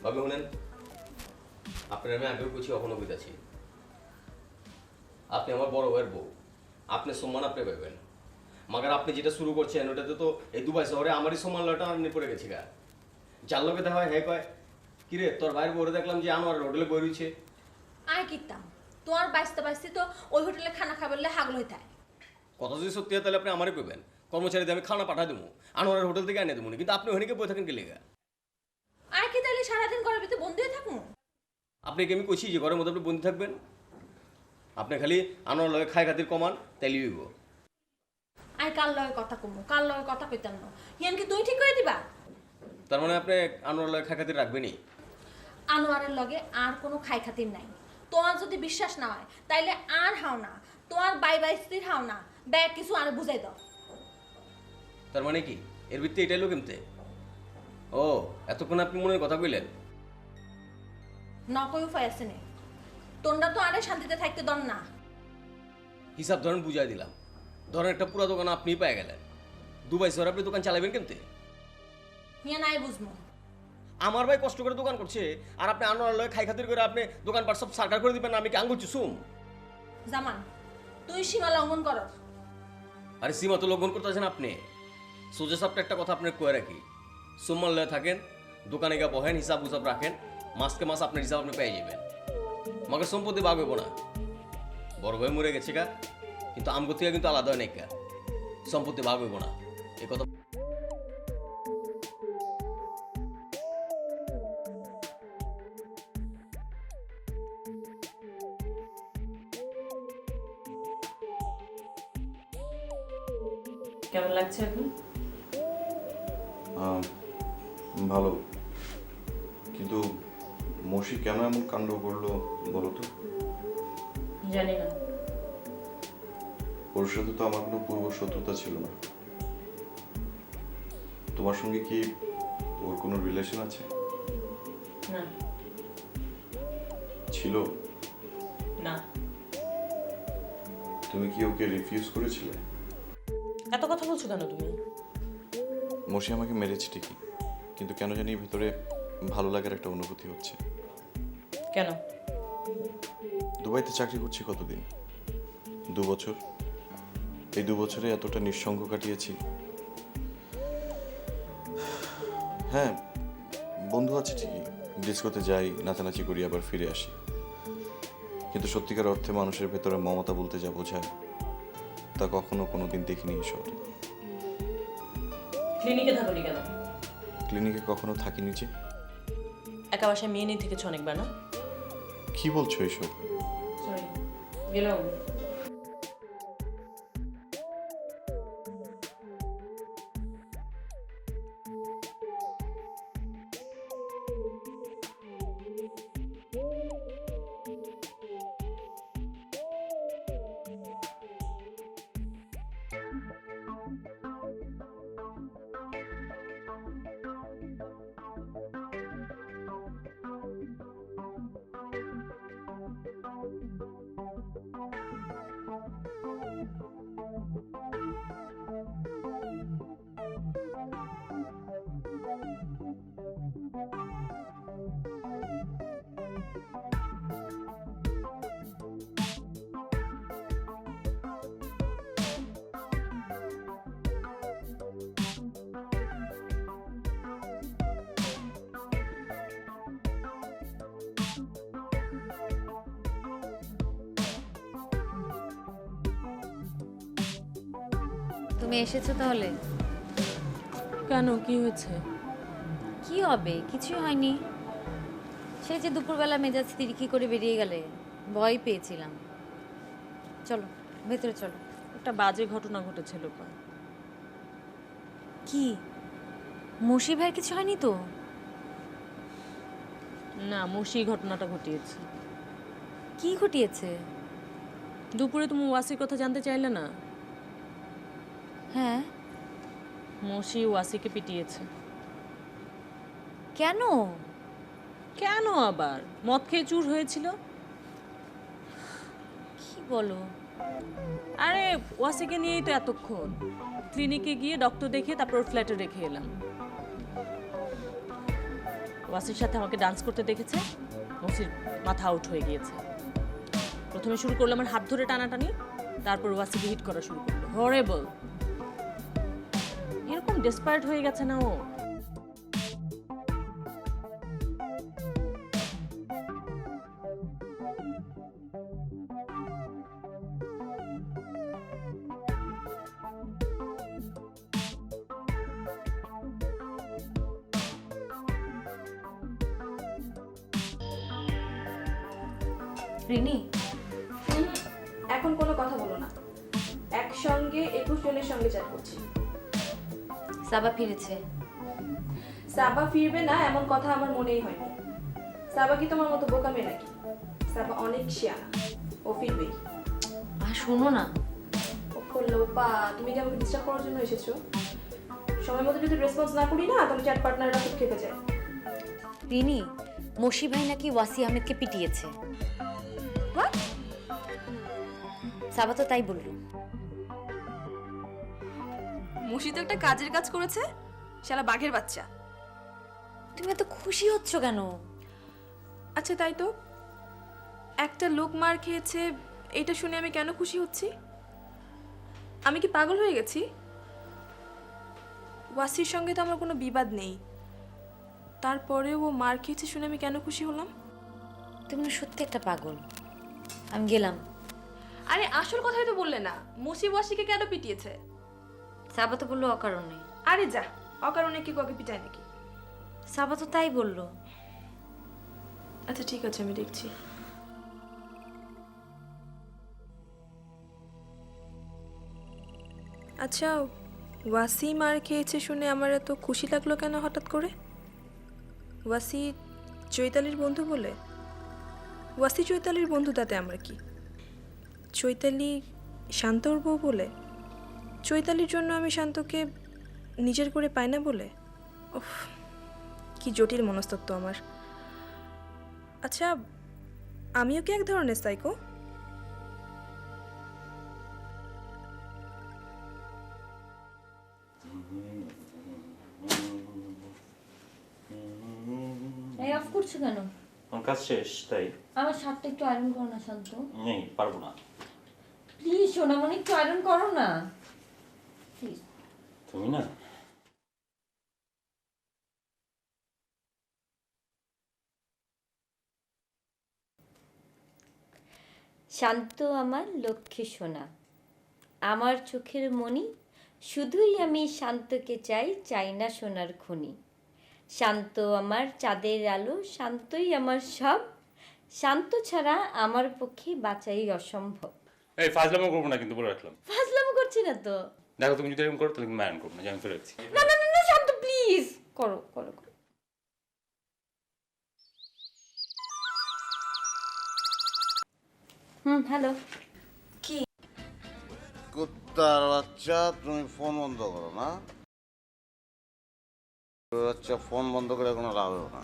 ভাবি শুনেন, আপনার আমি আগেও কিছু এখনো বুঝাচ্ছি, আপনি আমার বড় ভাইয়ের বউ, আপনি সম্মান আপনি পাইবেন। মাগার আপনি যেটা শুরু করছেন ওটাতে তো এই দুবাই শহরে আমারই সম্মান লয়টা আপনি পড়ে গেছি গা। যার লোকে দেখা হয় হ্যাঁ কয় কিরে তোর ভাইয়ের বউরে দেখলাম যে আনোয়ার হোটেলে বই রয়েছে। আয় কিতাম তোমার বাইসতে বাইসতে তো ওই হোটেলে খানা খাবারলে হাগল হয়ে থাকে। কথা যদি সত্যি হয় তাহলে আপনি আমারই কইবেন, কর্মচারীদের আমি খানা পাঠা দেবো, আনোয়ারের হোটেল থেকে এনে দেবো না, কিন্তু আপনি ওখানে বই থাকেন কে লেগা? আয় কি তাহলে সারাদিন ঘরের ভিতরে বন্ধ হয়ে থাকবো? আপনাকে আমি কইছি যে ঘরের মধ্যে আপনি বন্ধু থাকবেন, আপনি খালি আনোয়ার লগে খাই খাতির কমান তাইলে হইব। আয় কার লগে কথা কমু, কার লগে কথা কইতাম না, ইয়ান কি তুই ঠিক করে দিবা? তার মানে আপনি আনোয়ার লগে খাই খাতির রাখবেনই? আনোয়ারের লগে আর কোনো খাই খাতির নাই। তোমার যদি বিশ্বাস না হয় তাইলে আর হাও না, তোমার বাই বাই স্ত্রীর হাও না, ব্যাগ কিছু আর বুঝাই দাও। তার মানে কি এর ভিত্তি এটাই লোক কেমতে? ও এতক্ষণ আপনি মনের কথা কইলেন? নকই উপায় আছে নে, তোমরা তো আরে শান্তিতে থাকতে দন না। হিসাব ধরেন বুঝাই দিলাম, ধরেন একটা পুরো দোকান আপনিই পেয়ে গেলেন, দুবাই শহরে আপনি দোকান চালাবেন কেমতে? মিয়া নাই বুঝবো। আমার ভাই কষ্ট করে দোকান করছে আর আপনি আনোয়ার লগে খাই খাতির করে আপনি দোকানপাট সব সার্কার করে দিবেন না? আমি কি আঙ্গুল চুষুম? জামান তুই সীমা লঙ্ঘন করস। আরে সীমা তো লঙ্ঘন করতেছেন আপনি। সোজা সাপটা একটা কথা আপনার কয়ে রাখি, সম্মান লয়ে থাকেন, দোকানে গিয়ে বহেন, হিসাব উসাব রাখেন, মাসকে মাস আপনার হিসাব আপনি পেয়ে যাবেন। আমাকে সম্পত্তি ভাগ হইব না। বড় ভাই মরে গেছে গা, কিন্তু আমগো থেকে কিন্তু আলাদা হয় নাই গা, সম্পত্তি ভাগ হইব না এই কথা। কেমন লাগছে এখন? ভালো, কিন্তু মসি কেন এমন কাণ্ড করলো বলো তো? জানি না। ওর সাথে তো আমার কোনো পূর্ব শত্রুতা ছিল না। তোমার সঙ্গে কি ওর কোনো রিলেশন আছে? না। ছিল? না। তুমি কি ওকে রিফিউজ করেছিলে? এত কথা বলছো কেন তুমি? মসি আমাকে মেরেছে ঠিকই, কিন্তু কেন জানি ভিতরে ভালো লাগার একটা অনুভূতি হচ্ছে। কেন? দুবাইতে চাকরি করছি কতদিন? 2 বছর। এই 2 বছরে এতটা নিঃসঙ্গ কাটিয়েছি। হ্যাঁ, বন্ধু আছে ঠিকই, ডিস্কোতে যাই, নাচানাচি করি, আবার ফিরে আসি, কিন্তু সত্যিকার অর্থে মানুষের ভেতরে মমতা বলতে যা বোঝায় তা কখনো কোনোদিন দেখিনি এই শহরে। ক্লিনিকে থাকোনি কেন? ক্লিনিকে কখনো থাকিনি যে। একা বাসায় মেয়ে নিয়ে থেকেছো অনেকবার না? কি বলছো এইসব? সরি, গেলাম। তুমি এসেছো তাহলে? কেন, কি হয়েছে? কি হবে, কিছুই হয়নি। সেই যে দুপুরবেলা মেজাজ তিরিকি করে বেরিয়ে গেলে, ভয় পেয়েছিলাম। চলো ভেতরে চলো। একটা বাজে ঘটনা ঘটেছিল। কি মসি ভাইয়ের কিছু হয়নি তো? না, মসি ঘটনাটা ঘটিয়েছে। কি ঘটিয়েছে? দুপুরে তুমি ওয়াসির কথা জানতে চাইলে না? হ্যাঁ, মসি ওয়াসিকে পিটিয়েছে। কেন? কেন আবার? মদ খেয়ে চুর হয়েছিল। কি বলো? আরে ওয়াসিকে নিয়েই তো এতক্ষণ। ক্লিনিকে গিয়ে ডক্টর দেখে তারপর ওর ফ্ল্যাটে রেখে এলাম। ওয়াসির সাথে আমাকে ডান্স করতে দেখেছে, ওয়াসির মাথা আউট হয়ে গিয়েছে। প্রথমে শুরু করলো আমার হাত ধরে টানাটানি, তারপর ওয়াসিকে হিট করা শুরু করলো। হরেবল! এরকম ডেসপারেট হয়ে গেছে না ও। রিনি, এখন কোনো কথা বলো না। একসঙ্গে 21 জনের সঙ্গে চ্যাট করছি। সাবা ফিরেছে। সাবা ফিরবে না এমন কথা আমার মনেই হয়নি। সাবা কি তোমার মতো বোকা মেয়ে নাকি? সাবা অনেক শিয়ানা, ও ফিরবেই। আর শোনো না, ও লোপা, তুমি কি আমাকে ডিস্টার্ব করার জন্য এসেছো? সময় মতো যদি রেসপন্স না করি না, তাহলে চ্যাট পার্টনাররা খুব খেপে যায়। রিনি, মসি ভাই নাকি ওয়াসি আহমেদকে পিটিয়েছে। সাবা তো তাই বললো। মুশি তো একটা কাজের কাজ করেছে, শালা বাঘের বাচ্চা। তুমি এত খুশি হচ্ছ কেন? আচ্ছা তাই তো, একটা লোক মার খেয়েছে এটা শুনে আমি কেন খুশি হচ্ছি? আমি কি পাগল হয়ে গেছি? ওয়াসির সঙ্গে তো আমার কোনো বিবাদ নেই, তারপরেও ও মার খেয়েছে শুনে আমি কেন খুশি হলাম? তুমি না সত্যি একটা পাগল। আমি গেলাম। আরে আসল কথাই তো বললে না, মুসি ওয়াসিকে কেন পিটিয়েছে? সাবা তো বললো অকারণে। আরে যা, অকারণে কি কাউকে পিটায় নাকি? সাবা তো তাই বললো। আচ্ছা ঠিক আছে, আমি দেখছি। আচ্ছা, ওয়াসি মার খেয়েছে শুনে আমার এত খুশি লাগলো কেন হঠাৎ করে? ওয়াসি চৈতালির বন্ধু বলে? ওয়াসি চৈতালির বন্ধু, তাতে আমার কি? চৈতালি শান্তর বউ বলে? চৈতালির জন্য আমি শান্তকে নিজের করে পাই না বলে? উফ, কি জটিল মনস্তত্ত্ব আমার। আচ্ছা, আমিও কি এক ধরনের সাইকো? এই অফ করছো কেন? আমার কাজ শেষ তাই। আমার শার্টটা একটু আয়রন করো না শান্ত। নেই, পারবো না। প্লিজ সোনামণি, একটু আয়রন করো না প্লিজ। তুমি না, শান্ত আমার লক্ষ্মী সোনা, আমার চোখের মণি, শুধুই আমি শান্তকে চাই, চাই না সোনার খনি। শান্ত আমার চাঁদের আলো, শান্তই আমার সব, শান্ত ছাড়া আমার পক্ষে বাঁচাই অসম্ভব। এই ফাজলামো করবো না কিন্তু, বলে রাখলাম। ফাজলামো করছি না তো। দেখো তুমি যদি এরকম করো তাহলে কিন্তু মায়ান করবো না, যে আমি ফেলে রাখছি। না না না না, শান্ত প্লিজ, করো করো করো। হ্যালো। কুত্তার বাচ্চা, তুমি ফোন বন্ধ করো না। বাচ্চা, ফোন বন্ধ করে কোনো লাভ হবে না।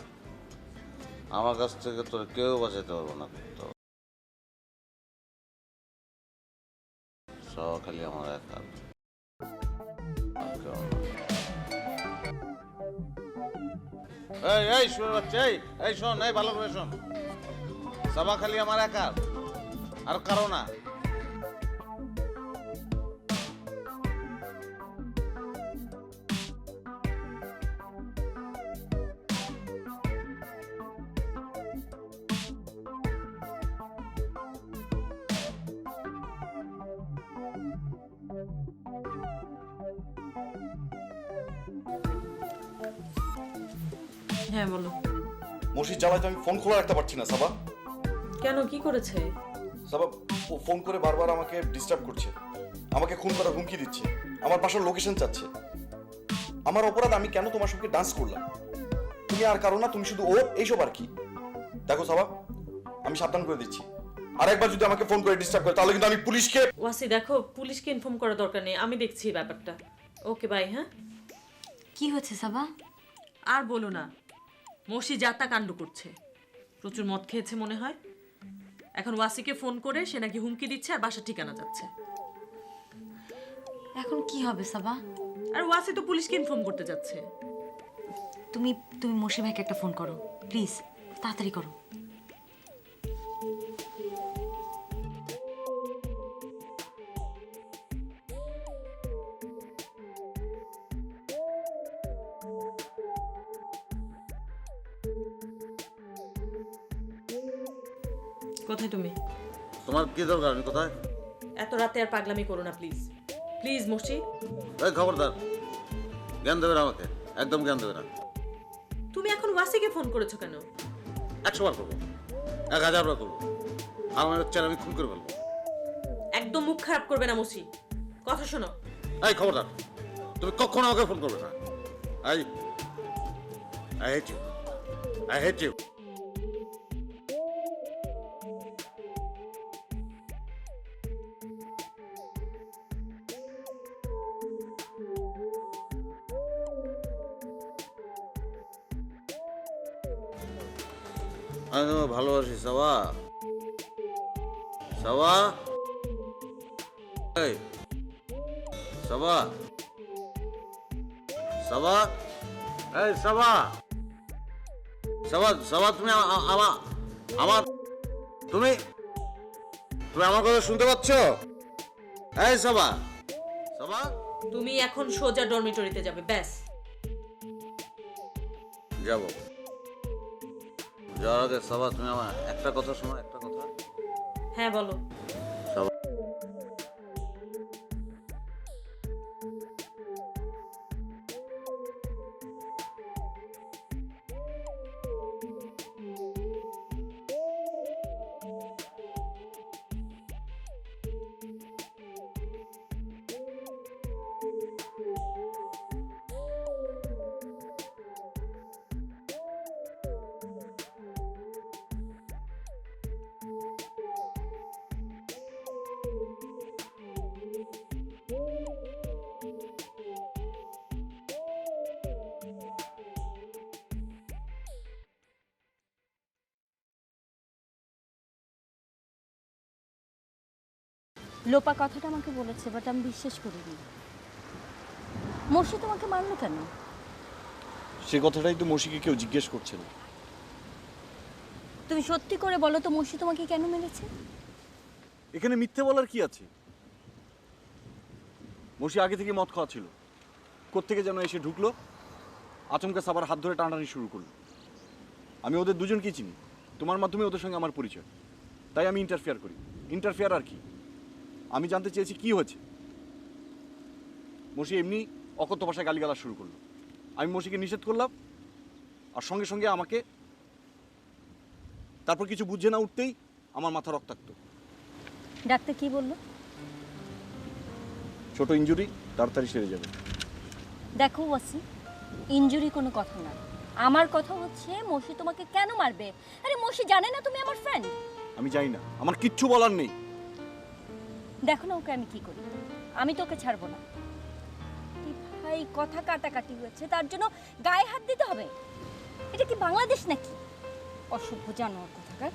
আমার কাছ থেকে তোর কেউ বাঁচাতে পারবো না। কুত্তা সব খালি আমার একা। এই এই শুনে বাচ্চা, এই শোন, এই ভালো করে শোন। সবা খালি আমার একার, আর কারো না। হ্যাঁ বলো। মসজিদ জ্বালায় তো আমি ফোন খোলা রাখতে পারছি না সাবা। কেন, কি করেছে? সাবা ও ফোন করে বারবার আমাকে ডিস্টার্ব করছে, আমাকে খুন করার হুমকি দিচ্ছে, আমার বাসার লোকেশন চাচ্ছে। আমার অপরাধ, আমি কেন তোমার সঙ্গে ডান্স করলাম? তুমি আর কারো না, তুমি শুধু ও, এইসব আর কি। দেখো সাবা, আমি সাবধান করে দিচ্ছি, আর একবার যদি আমাকে ফোন করে ডিস্টার্ব করে তাহলে কিন্তু আমি পুলিশকে। ওয়াসি দেখো, পুলিশকে ইনফর্ম করার দরকার নেই, আমি দেখছি এই ব্যাপারটা। Okay bye. হ্যাঁ, কি হচ্ছে সাবা? আর বলো না, মসি যাতা কাণ্ড করছে। প্রচুর মদ খেয়েছে মনে হয়। এখন ওয়াসিকে ফোন করে সে নাকি হুমকি দিচ্ছে আর বাসার ঠিকানা যাচ্ছে। এখন কি হবে সাবা? আর ওয়াসি তো পুলিশকে ইনফর্ম করতে যাচ্ছে। তুমি তুমি মসি ভাইকে একটা ফোন করো প্লিজ, তাড়াতাড়ি করো। কোথায় তুমি? তোমার কি দরকার? আমি কোথায়? এত রাতে আর পাগলামি করো না প্লিজ। প্লিজ মসি। এই খবরদার, জ্ঞান দেবে না আমাকে, একদম জ্ঞান দেবে না। তুমি এখন ওয়াসিকে ফোন করেছো কেন? 100 বার করবো, 1000 বার করবো, আর আমার হচ্ছে আমি খুন করে ফেলবো। একদম মুখ খারাপ করবে না মসি, কথা শোনো। এই খবরদার, তুমি কখনো আমাকে ফোন করবে না। I hate you, I hate you. আমি তোমাকে ভালোবাসি সাবা। সাবা, এই সাবা, সাবা, এই সাবা, সাবা, সাবা, তুমি আমার তুমি তুমি আমার কথা শুনতে পাচ্ছ? এই সাবা, সাবা, তুমি এখন সোজা ডরমিটরিতে যাবে, ব্যাস। যাবো। যাওয়ার আগে সাবা, তুমি আমার একটা কথা শোনো, একটা কথা। হ্যাঁ বলো। সাবা, লোপা কথাটা আমাকে বলেছে, বাট আমি বিশ্বাস করিনি। মর্ষি তোমাকে মারলো কেন? সে কথাটাই তো মসিকে কেউ জিজ্ঞেস করছে না। তুমি সত্যি করে বলো তো, মর্ষি তোমাকে কেন মেরেছে? এখানে মিথ্যে বলার কি আছে? মসি আগে থেকে মদ খাওয়া ছিল, কোত্থেকে যেন এসে ঢুকলো, আচমকা সাবার হাত ধরে টানাটানি শুরু করলো। আমি ওদের দুজনকেই চিনি, তোমার মাধ্যমে ওদের সঙ্গে আমার পরিচয়, তাই আমি ইন্টারফেয়ার করি। ইন্টারফেয়ার আর কি? আমি জানতে চেয়েছি কি হয়েছে। মসি এমনি অকথ্য ভাষায় গালিগালাজ শুরু করলো। আমি মসিকে নিষেধ করলাম, আর সঙ্গে সঙ্গে আমাকে, তারপর কিছু বুঝে না উঠতেই আমার মাথা রক্তাক্ত। ডাক্তার কি বললো? ছোট ইনজুরি, তাড়াতাড়ি সেরে যাবে। দেখো ওয়াসি, ইনজুরি কোনো কথা না, আমার কথা হচ্ছে মর্ষি তোমাকে কেন মারবে? আরে মর্ষি জানে না তুমি আমার ফ্রেন্ড। আমি জানি না, আমার কিচ্ছু বলার নেই। দেখো না ওকে আমি কি করি, আমি তোকে ছাড়বো না। ভাই কথা কাটাকাটি হয়েছে, তার জন্য গায়ে হাত দিতে হবে? এটা কি বাংলাদেশ নাকি? অসভ্য জানোয়ার কোথাকার।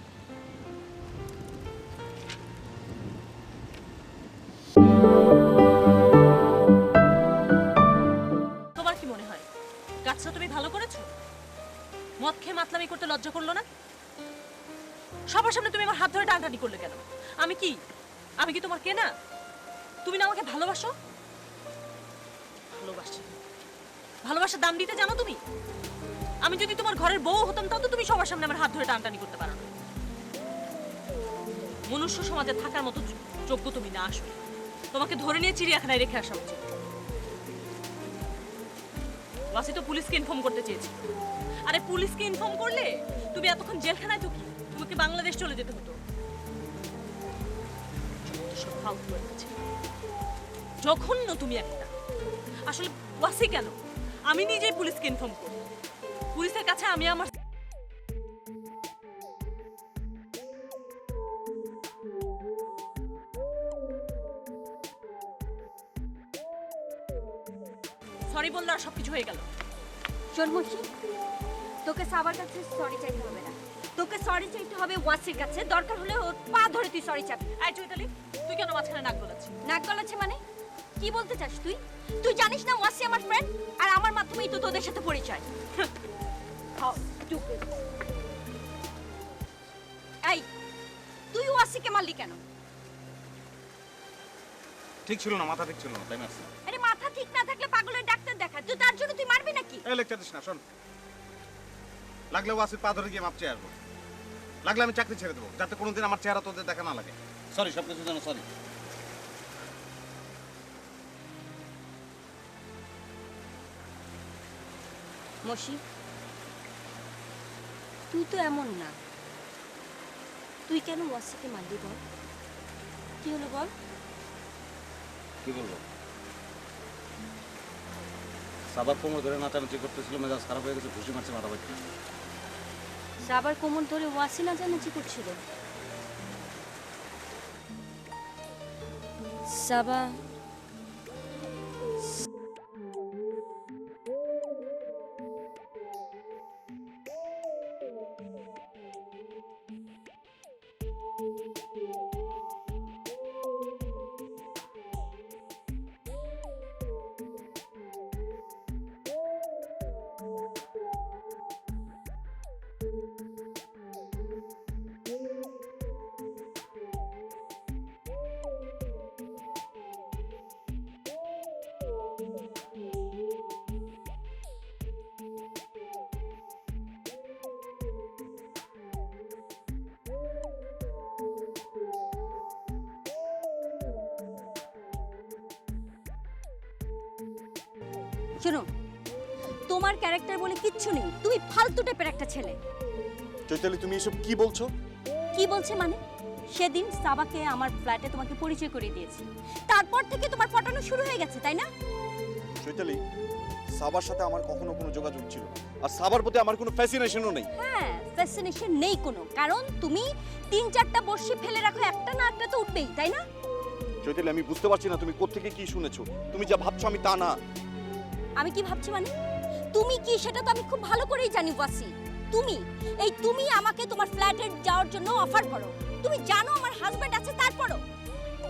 তোমার কি মনে হয় কাজটা তুমি ভালো করেছো? মদ খেয়ে মাতলামি করতে লজ্জা করলো না? সবার সামনে তুমি আমার হাত ধরে টানটানি করলে কেন? আমি কি তোমার কেনা? তুমি না আমাকে ভালোবাসো? ভালোবাসার দাম দিতে জানো তুমি? আমি যদি তোমার ঘরের বউ হতাম তাও তো তুমি সবার সামনে আমার হাত ধরে টানটানি করতে পারো না। মনুষ্য সমাজে থাকার মতো যোগ্য তুমি না। আসলে তোমাকে ধরে নিয়ে চিড়িয়াখানায় রেখে আসা উচিত। ওয়াসি তো পুলিশকে ইনফর্ম করতে চেয়েছিল। আরে পুলিশকে ইনফর্ম করলে তুমি এতক্ষণ জেলখানায় তো কি, তোমাকে বাংলাদেশ চলে যেতে হতো। সব ফালতু হয়েছে, জঘন্য তুমি একটা। আসলে ওয়াসি কেন, আমি নিজেই পুলিশকে ইনফর্ম করব। পুলিশের কাছে আমি আমার সরি বললো আর সবকিছু হয়ে গেল। জন্মসী, তোকে সাবার কাছে সরি চাইতে হবে না, তোকে সরি চাইতে হবে ওয়াসির কাছে। দরকার হলে ওর পা ধরে তুই সরি চাবি। এই চৈতালি, তুই কেন মাঝখানে নাক গলাচ্ছিস? নাক গলাচ্ছে মানে কি বলতে চাস তুই? তুই জানিস না ওয়াসি আমার ফ্রেন্ড, আর আমার মাধ্যমেই তো তোদের সাথে পরিচয়। How stupid. এই, তুই ওয়াসিকে মারলি কেন? ঠিক ছিল না, মাথা ঠিক ছিল না, তাই না? আরে মাথা ঠিক না থাকলে পাগলের ডাক্তার দেখা, তুই তার জন্য তুই মারবি নাকি? এই লেকচার দিস না, শোন। লাগলে ওয়াসির পা ধরে গিয়ে মাপ চেয়ে আসবো, লাগলে আমি চাকরি ছেড়ে দেবো, যাতে কোনোদিন আমার চেহারা তোদের দেখা না লাগে। সরি, সব কিছুর জন্য সরি। মশি, তুই তো এমন না, তুই কেন ওয়াসিকে মারলি বল? কি হলো বল? কি বলবো? সাবার কোমর ধরে নাচানাচি করতেছিল, মেজাজ খারাপ হয়ে গেছে, ঘুষি মারছে মাথা বাড়ি। সাবার কোমর ধরে ওয়াসি নাচানাচি করছিল। সাবা শোনো, তোমার ক্যারেক্টার বলে কিচ্ছু নেই, তুমি ফালতু টাইপের একটা ছেলে। চৈতালি, তুমি এসব কি বলছো? কি বলছে মানে? সেদিন সাবাকে আমার ফ্ল্যাটে তোমাকে পরিচয় করিয়ে দিয়েছি, তারপর থেকে তোমার পটানো শুরু হয়ে গেছে, তাই না? চৈতালি, সাবার সাথে আমার কখনো কোনো যোগাযোগ ছিল না, আর সাবার প্রতি আমার কোনো ফ্যাসিনেশনও নেই। হ্যাঁ, ফ্যাসিনেশন নেই কোনো, কারণ তুমি 3-4টা বর্ষি ফেলে রাখো, একটা না একটা তো উঠবেই, তাই না? চৈতালি, আমি বুঝতে পারছি না তুমি কোত্থেকে কি শুনেছো। তুমি যা ভাবছো আমি তা না। আমি কি ভাবছি মানে? তুমি কি সেটা তো আমি খুব ভালো করেই জানি ওয়াসি। তুমি আমাকে তোমার ফ্ল্যাটে যাওয়ার জন্য অফার করো, তুমি জানো আমার হাজবেন্ড আছে, তারপরও।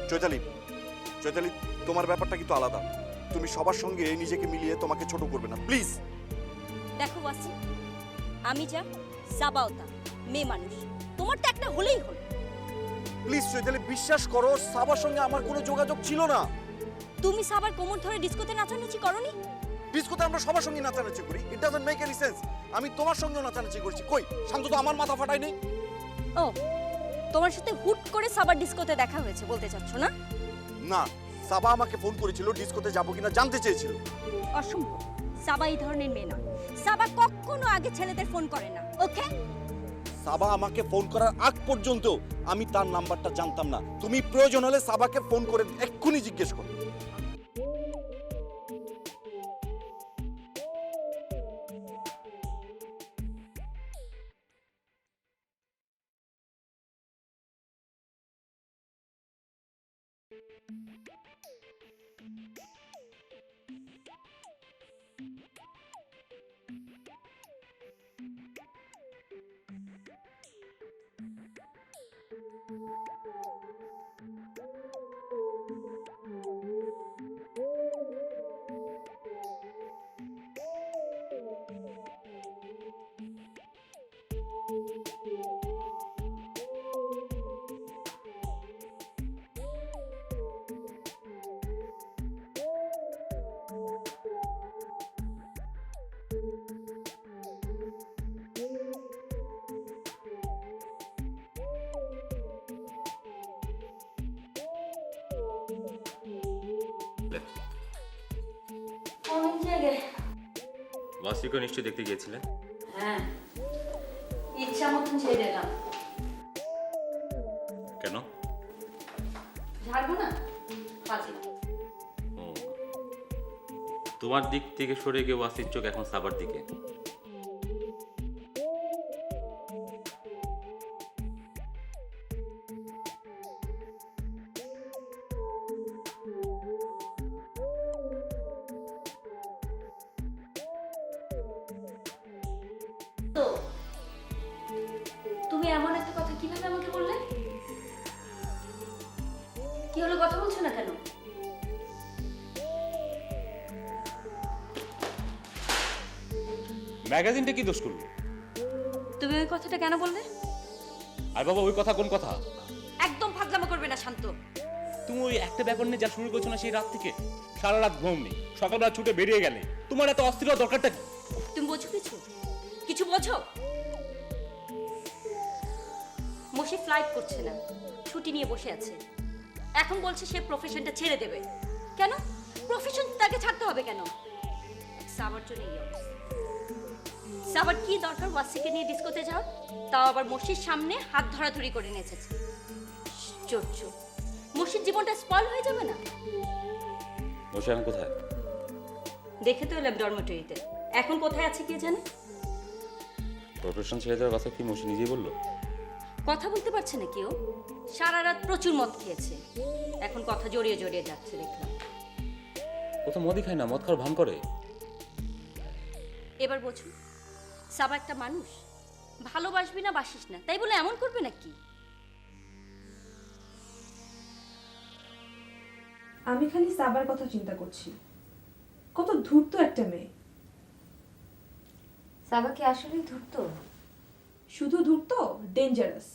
চৈতালি, চৈতালি, তোমার ব্যাপারটা কিন্তু আলাদা। তুমি সবার সঙ্গে নিজেকে মিলিয়ে তোমাকে ছোট করবে না, প্লিজ। দেখো ওয়াসি, আমি যা, সাবাও তা, মেয়ে মানুষ, তোমার তো একটা হলেই হলো। প্লিজ চৈতালি, বিশ্বাস করো, সাবার সঙ্গে আমার কোনো যোগাযোগ ছিল না। তুমি সাবার কোমর ধরে ডিস্কোতে নাচানাচি করনি? ডিস্কোতে আমরা সবার সঙ্গে নাচানাচি করি, it doesn't make any sense. আমি তোমার সঙ্গেও নাচানাচি করছি, কই শান্ত তো আমার মাথা ফাটাই নেই। ও, তোমার সাথে হুট করে সাবার ডিস্কোতে দেখা হয়েছে বলতে চাচ্ছ না? না, সাবা আমাকে ফোন করেছিল, ডিস্কোতে যাবো কিনা জানতে চেয়েছিল। অসম্ভব, সাবা এই ধরনের মেয়ে না। সাবা কখনো আগে ছেলেদের ফোন করে না, ওকে? সাবা আমাকে ফোন করার আগ পর্যন্ত আমি তার নাম্বারটা জানতাম না। তুমি প্রয়োজন হলে সাবাকে ফোন করে এক্ষুনি জিজ্ঞেস করো। অনেক জায়গায় ওয়াসিকে নিশ্চয়ই দেখতে গিয়েছিলেন। হ্যাঁ, ইচ্ছা মতন ছেড়ে দিলাম। কেন? ঝাড়বো না, ফাজিল। ও, তোমার দিক থেকে সরে গিয়ে ওয়াসির চোখ এখন সাবার দিকে। তো তুমি এমন একটা কথা কিভাবে আমাকে বললে? কি হলো, কথা বলছো না কেন? ম্যাগাজিনটা কি দোষ করলো? তুমি ওই কথাটা কেন বললে? আর বাবা ওই কথা কোন কথা? একদম ফাজলামো করবে না শান্ত। তুমি ওই একটা ব্যাপার নিয়ে যা শুরু করছো না সেই রাত থেকে, সারা রাত ঘুম নেই, সকালবেলা ছুটে বেরিয়ে গেলে, তোমার এত অস্থির হওয়ার দরকারটা কি? তুমি বোঝো কিছু? কিছু বোঝো? মশি ফ্লাইট করছে না, ছুটি নিয়ে বসে আছে। এখন বলছে সে প্রফেশনটা ছেড়ে দেবে। কেন? প্রফেশন তাকে ছাড়তে হবে কেন? সাবার জন্য এই অবস্থা। সাবার কি দরকার ওয়াসিকে নিয়ে ডিস্কোতে যাও? তাও আবার মসির সামনে হাত ধরাধরি করে নেচেছে। চোরচ, মসির জীবনটা স্পয়েল হয়ে যাবে না? বসে এখন কোথায়? দেখে তো এলাম ডরমেটরিতে। এখন কোথায় আছে কে জানে? প্রফেশন ছেড়ে দেওয়ার কথা কি মসি নিজেই বললো? কথা বলতে পারছে না কেউ। সারা রাত প্রচুর মদ খেয়েছে, এখন কথা জড়িয়ে জড়িয়ে যাচ্ছে দেখলাম। ও তো মদই খায় না, মদ খাওয়ার ভান করে। এবার বোঝো, সাবা একটা মানুষ। ভালোবাসবি না বাসিস না তাই বলে এমন করবে নাকি? আমি খালি সাবার কথা চিন্তা করছি। কত ধূর্ত একটা মেয়ে। সাবা কি আসলেই ধূর্ত? শুধু ধূর্ত, ডেঞ্জারাস।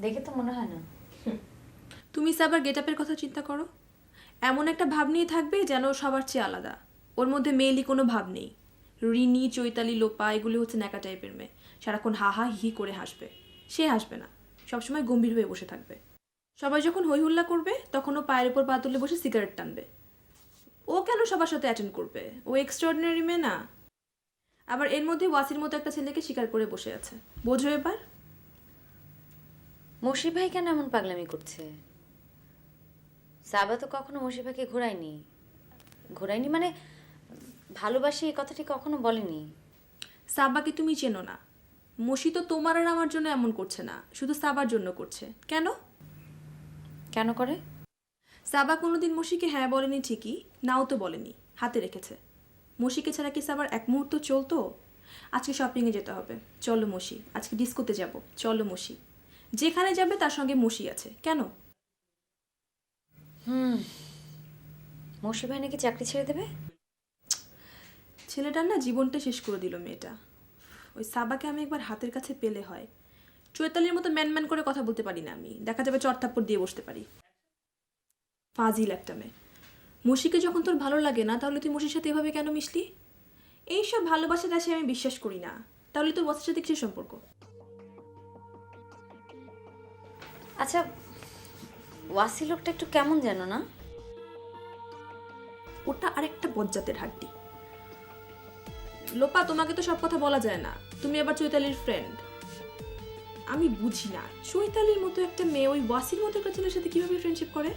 দেখে তো মনে হয় না। তুমি সাবার গেটআপের কথা চিন্তা করো। এমন একটা ভাব নিয়ে থাকবে যেন ও সবার চেয়ে আলাদা। ওর মধ্যে মেয়েলি কোনো ভাব নেই। রিনি, চৈতালি, লোপা এগুলো হচ্ছে ন্যাকা টাইপের মেয়ে। সারাক্ষণ হা হা হি করে হাসবে। সে হাসবে না, সবসময় গম্ভীর হয়ে বসে থাকবে। সবাই যখন হই হুল্লা করবে তখন ও পায়ের উপর পা তুলে বসে সিগারেট টানবে। ও কেন সবার সাথে অ্যাটেন্ড করবে? ও এক্সট্রাঅর্ডিনারি মেয়ে না? আবার এর মধ্যে ওয়াসির মতো একটা ছেলেকে স্বীকার করে বসে আছে। বোঝো এবার? মশি ভাই কেন এমন পাগলামি করছে? সাবা তো কখনো মশি ভাইকে ঘোরায়নি মানে ভালোবাসি এই কথাটি কখনো বলেনি। সাবাকে তুমি চেনো না। মসি তো তোমার আর আমার জন্য এমন করছে না, শুধু সাবার জন্য করছে। কেন? কেন করে? সাবা কোনোদিন মসিকে হ্যাঁ বলেনি ঠিকই, নাও তো বলেনি, হাতে রেখেছে। মসিকে ছাড়া কি সাবার এক মুহূর্ত চলতো? আজকে শপিংয়ে যেতে হবে, চলো মসি। আজকে ডিস্কোতে যাব, চলো মসি। যেখানে যাবে তার সঙ্গে মসি আছে। কেন? মশি ভাই নাকি চাকরি ছেড়ে দেবে? ছেলেটার না জীবনটা শেষ করে দিল মেয়েটা। ওই সাবাকে আমি একবার হাতের কাছে পেলে হয়। চৈতালির মতো ম্যান করে কথা বলতে পারি না আমি, দেখা যাবে চড়থাপ্পড় দিয়ে বসতে পারি। ফাজিল একটা মেয়ে। মসিকে যখন তোর ভালো লাগে না তাহলে তুই মসির সাথে এভাবে কেন মিশলি? এইসব ভালোবাসা দাসে আমি বিশ্বাস করি না। তাহলে তোর বসের সাথে কিসের সম্পর্ক? আচ্ছা, ওয়াসি লোকটা একটু কেমন জানো না? ওটা আরেকটা বজ্জাতের হাড্ডি। লোপা, তোমাকে তো সব কথা বলা যায় না। তুমি আবার চৈতালির ফ্রেন্ড। আমি বুঝি না চৈতালির মতো একটা মেয়ে ওই ওয়াসির মতো একটা ছেলের সাথে কিভাবে ফ্রেন্ডশিপ করে।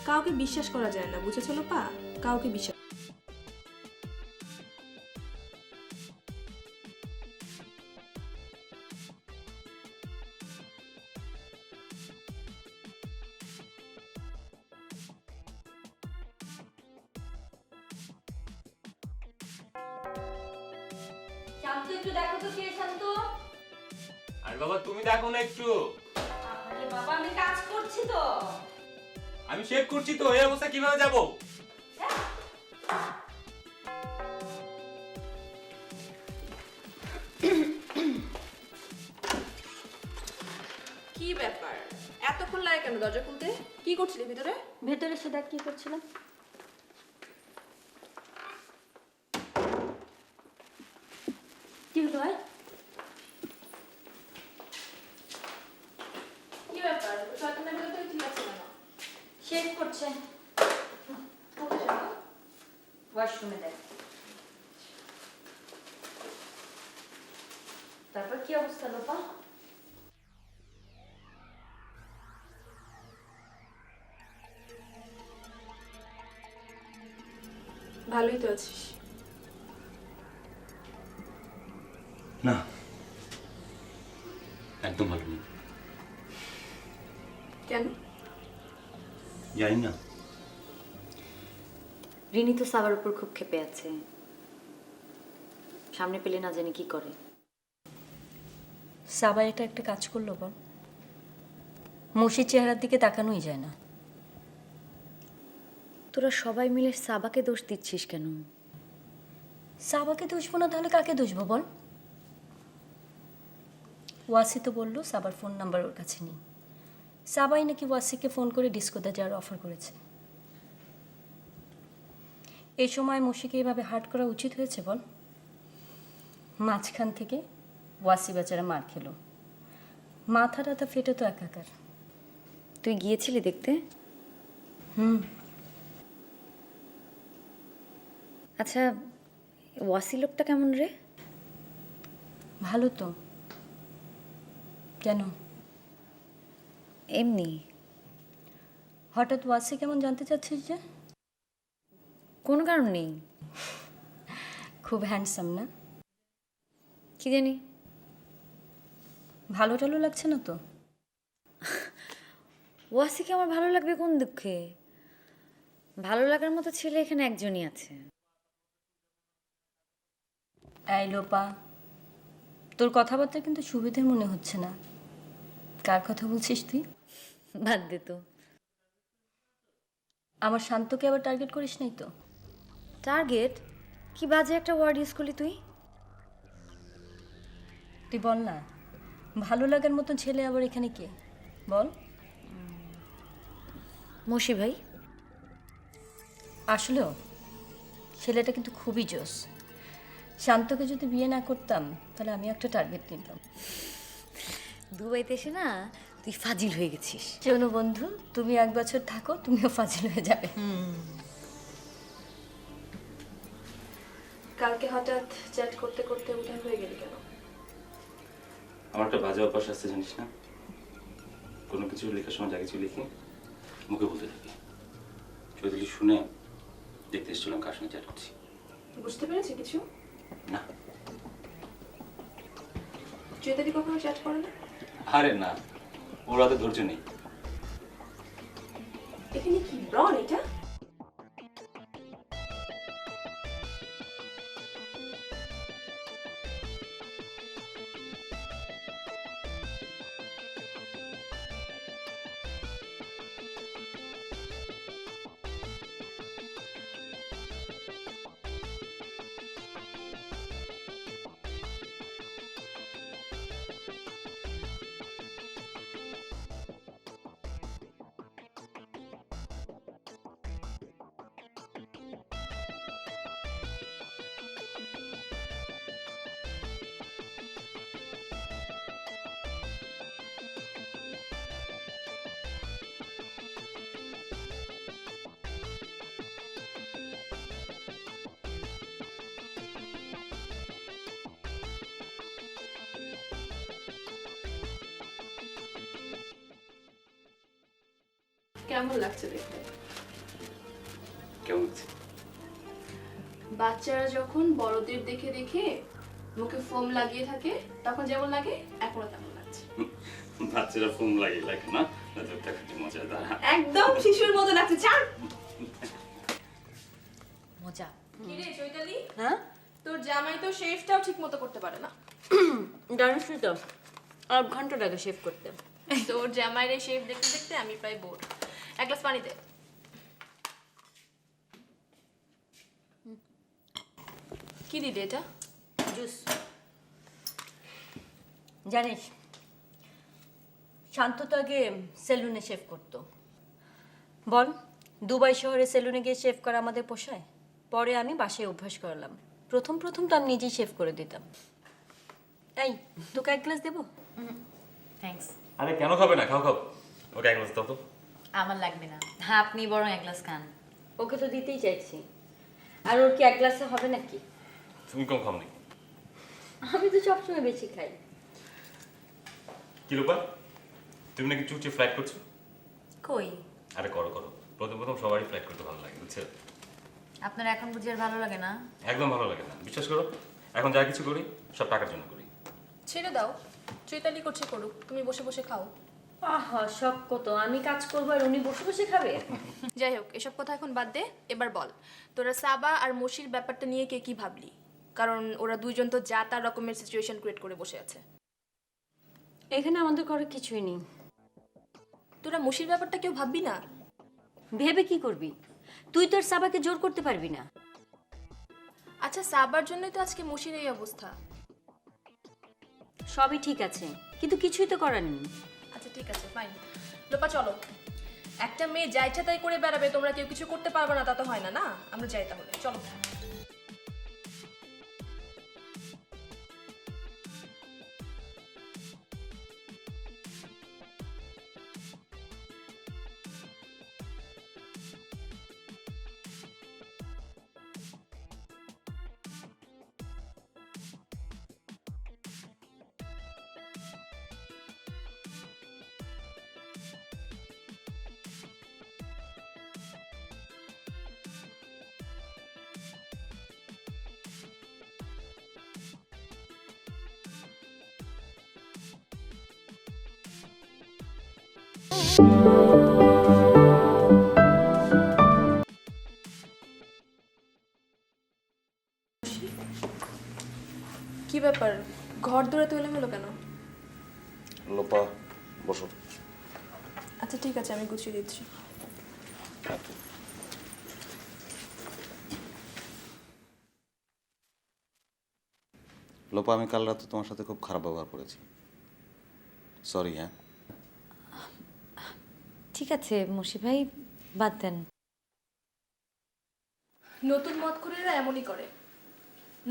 কাউকে বিশ্বাস করা যায় না, বুঝেছো লোপা? কাউকে বিশ্বাস। শান্ত, একটু দেখো তো কে শান্ত। আর বাবা তুমি দেখো না একটু। আরে বাবা, আমি কাজ করছি তো। আমি শেভ করছি তো, এই অবস্থা কিভাবে যাব? কি ব্যাপার, এতক্ষণ লাগে কেন দরজা খুলতে? কি করছিলি ভিতরে? ভেতরে এসে দেখ কি করছিলাম। কি হলো ভাই? কি ব্যাপার, শয়তানের ভিতরে তুই চিল্লাচ্ছিস কেন? শেভ করছে। ওয়াশরুম। ওয়াশরুমে দেয়। তারপর কি অবস্থা লোপা? ভালোই তো আছিস। না, একদম ভালো নেই। কেন? জানি না। রিনি তো সাবার উপর খুব ক্ষেপে আছে, সামনে পেলে না জানি কি করে। সাবা এটা একটা কাজ করলো বল, মুশির চেহারার দিকে তাকানোই যায় না। তোরা সবাই মিলে সাবাকে দোষ দিচ্ছিস কেন? সাবাকে দুষবো না তাহলে কাকে দুষবো বল? ওয়াসি তো বললো সাবার ফোন নাম্বার ওর কাছে নেই। সাবাই নাকি ওয়াসিকে ফোন করে ডিস্কোতে যাওয়ার অফার করেছে। এই সময় মুশিকে এভাবে হার্ট করা উচিত হয়েছে বল? মাঝখান থেকে ওয়াসি বেচারা মার খেলো, মাথা টাথা ফেটে তো একাকার। তুই গিয়েছিলি দেখতে? আচ্ছা, ওয়াসি লোকটা কেমন রে? ভালো তো। কেন? এমনি। হঠাৎ ওয়াসি কেমন জানতে চাচ্ছিস যে? কোনো কারণ নেই। খুব হ্যান্ডসাম না? কি জানি। ভালো টালো লাগছে না তো? ওয়াসিকে আমার ভালো লাগবে কোন দুঃখে? ভালো লাগার মতো ছেলে এখানে একজনই আছে। এই লোপা, তোর কথাবার্তা কিন্তু সুবিধের মনে হচ্ছে না। কার কথা বলছিস তুই? বাদ দে তো। আমার শান্তকে আবার টার্গেট করিস নাই তো? টার্গেট? কি বাজে একটা ওয়ার্ড ইউজ করলি তুই। তুই বল না, ভালো লাগার মতন ছেলে আবার এখানে কে বল? মশি ভাই। আসলেও ছেলেটা কিন্তু খুবই জোস। শান্তকে যদি বিয়ে না করতাম তাহলে আমি একটা টার্গেট নিতাম। দুবাইতে এসে না তুই ফাজিল হয়ে গেছিস। শোনো বন্ধু, তুমি 1 বছর থাকো, তুমিও ফাজিল হয়ে যাবে। কালকে হঠাৎ চ্যাট করতে করতে উঠান হয়ে গেলি কেন? আমার একটা বাজে অভ্যাস আছে জানিস না, কোনো কিছু লেখার সময় যা কিছু লিখি মুখে বলতে থাকি। চৌধুরী শুনে দেখতে এসেছিলাম কার সঙ্গে চ্যাট করছি। বুঝতে পেরেছি কিছু? না। চৈতালি কখনো চ্যাট করে না? আরে না, ওরা তো ধৈর্য নেই। এখানে কি ব্রন এটা? কেমন লাগছে দেখতে? কেমন লাগছে? বাচ্চারা যখন বড়দের দেখে দেখে মুখে ফোম লাগিয়ে থাকে তখন যেমন লাগে এখনো তেমন লাগছে। বাচ্চারা ফোন লাগে লাগে না, মজাদার। একদম শিশুর মতো লাগছে। চার মজা। কিরে চৈতালি, হ্যাঁ, তোর জামাই তো শেভটাও ঠিক মতো করতে পারে না। জানিস তো 8 ঘন্টা লাগে শেভ করতে। তোর জামাইরে শেভ দেখতে দেখতে আমি প্রায় বোর। এক গ্লাস পানি দে। কি দিদি এটা? জুস। জানিস শান্ত তো আগে সেলুনে শেভ করতো। বল, দুবাই শহরে সেলুনে গিয়ে শেভ করা আমাদের পোষায়? পরে আমি বাসায় অভ্যাস করলাম। প্রথম প্রথম তো আমি নিজেই শেভ করে দিতাম। এই, তোকে 1 গ্লাস দেবো? থ্যাঙ্কস। আরে কেন খাবে না, খাও খাও। ওকে এক গ্লাস দাও তো। আমার লাগবে না। হ্যাঁ, আপনি বরং এক গ্লাস খান। ওকে তো দিতেই চাইছি। আর ওর কি এক গ্লাসে হবে নাকি? তুমি কম খাও নাকি? আমি তো সবসময় বেশি খাই। কি রূপা, তুমি নাকি চুপচে ফ্লাইট করছো? কই? আরে করো করো, প্রথম প্রথম সবারই ফ্লাইট করতে ভালো লাগে, বুঝছো? আপনার এখন বুঝি আর ভালো লাগে না? একদম ভালো লাগে না, বিশ্বাস করো। এখন যা কিছু করি সব টাকার জন্য করি। ছেড়ে দাও, চৈতালি করছে করুক, তুমি বসে বসে খাও। আহা শখ কত, আমি কাজ করবো আর উনি বসে বসে খাবে। যাই হোক, এসব কথা এখন বাদ দে, এবার বল তোরা সাবা আর মশির ব্যাপারটা নিয়ে কে কি ভাবলি? কারণ ওরা দুইজন তো যা তার রকমের সিচুয়েশন ক্রিয়েট করে বসে আছে। এখানে আমাদের ঘরে কিছুই নেই। তোরা মশির ব্যাপারটা কেউ ভাববি না? ভেবে কি করবি? তুই তোর সাবাকে জোর করতে পারবি না। আচ্ছা, সাবার জন্যই তো আজকে মশির এই অবস্থা। সবই ঠিক আছে, কিন্তু কিছুই তো করার নেই। আচ্ছা ঠিক আছে, ফাইন। লোপা চলো, একটা মেয়ে যা ইচ্ছা তাই করে বেড়াবে, তোমরা কেউ কিছু করতে পারবে না তা তো হয় না। না, আমরা যাই তাহলে, চলো। কি ব্যাপার, ঘর দৌড়াতে এলোমেলো কেন? লোপা, বসো। আচ্ছা ঠিক আছে, আমি গুছিয়ে দিচ্ছি। লোপা, আমি কাল রাতে তোমার সাথে খুব খারাপ ব্যবহার করেছি, সরি। হ্যাঁ, ঠিক আছে মশি ভাই, বাদ দেন। নতুন মদখোরেরা এমনই করে।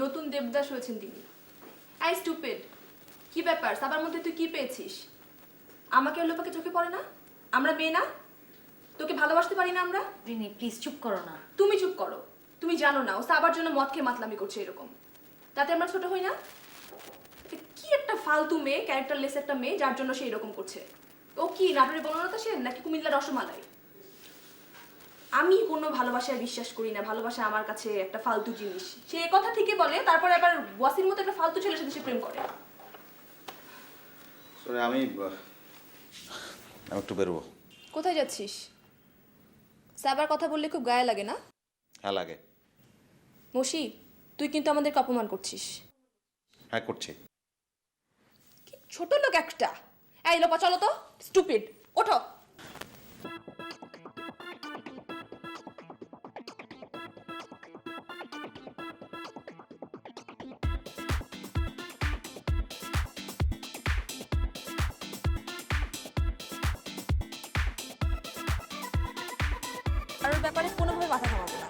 নতুন দেবদাস হয়েছেন তিনি। আই স্টুপিড, কি ব্যাপার, সাবার মধ্যে তুই কি পেয়েছিস? আমাকে আর লোপাকে চোখে পড়ে না? আমরা মেয়ে না? তোকে ভালোবাসতে পারি না আমরা? রিনি প্লিজ চুপ করো না। তুমি চুপ করো, তুমি জানো না ও সাবার জন্য মদ খেয়ে মাতলামি করছে এরকম। তাতে আমরা ছোট হই না? কি একটা ফালতু মেয়ে, ক্যারেক্টারলেস একটা মেয়ে, যার জন্য সে এরকম করছে। ও কি নাটোরে বনলতা সেন নাকি কুমিল্লার রসমালাই? আমি কোনো ভালোবাসায় বিশ্বাস করি না, ভালোবাসা আমার কাছে একটা ফালতু জিনিস। সে এই কথা ঠিকই বলে, তারপরে আবার ওয়াসির মতো একটা ফালতু ছেলের সাথে সে প্রেম করে। সরি, আমি একটু বেরোবো। কোথায় যাচ্ছিস? সাবার কথা বললে খুব গায়ে লাগে না? হ্যাঁ লাগে। মশি, তুই কিন্তু আমাদেরকে অপমান করছিস। হ্যাঁ করছি। কি ছোট লোক একটা। এই লোপা চলো তো, স্টুপিড, ওঠো। আর ওর ব্যাপারে কোনোভাবে মাথা ঘামাবো না।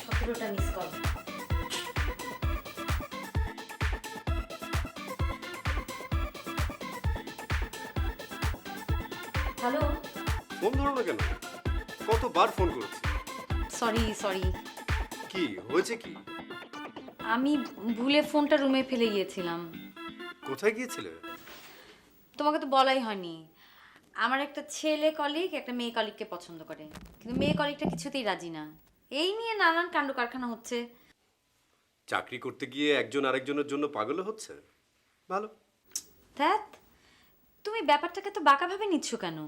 সতেরোটা মিস কল। হ্যালো, ফোন ধরো না কেন? কতবার ফোন করেছি। সরি। কি হয়েছে? কি আমি ভুলে ফোনটা রুমে ফেলে গিয়েছিলাম। কোথায় গিয়েছিলে? তোমাকে তো বলাই হয়নি। আমার একটা ছেলে কলিগ একটা মেয়ে কলিগকে পছন্দ করে, কিন্তু মেয়ে কলিগটা কিছুতেই রাজি না। এই নিয়ে নানান কাণ্ড কারখানা হচ্ছে। চাকরি করতে গিয়ে একজন আরেকজনের জন্য পাগল হচ্ছে। ভালো। ধ্যাত, তুমি ব্যাপারটাকে তো বাঁকাভাবে নিচ্ছ কেন?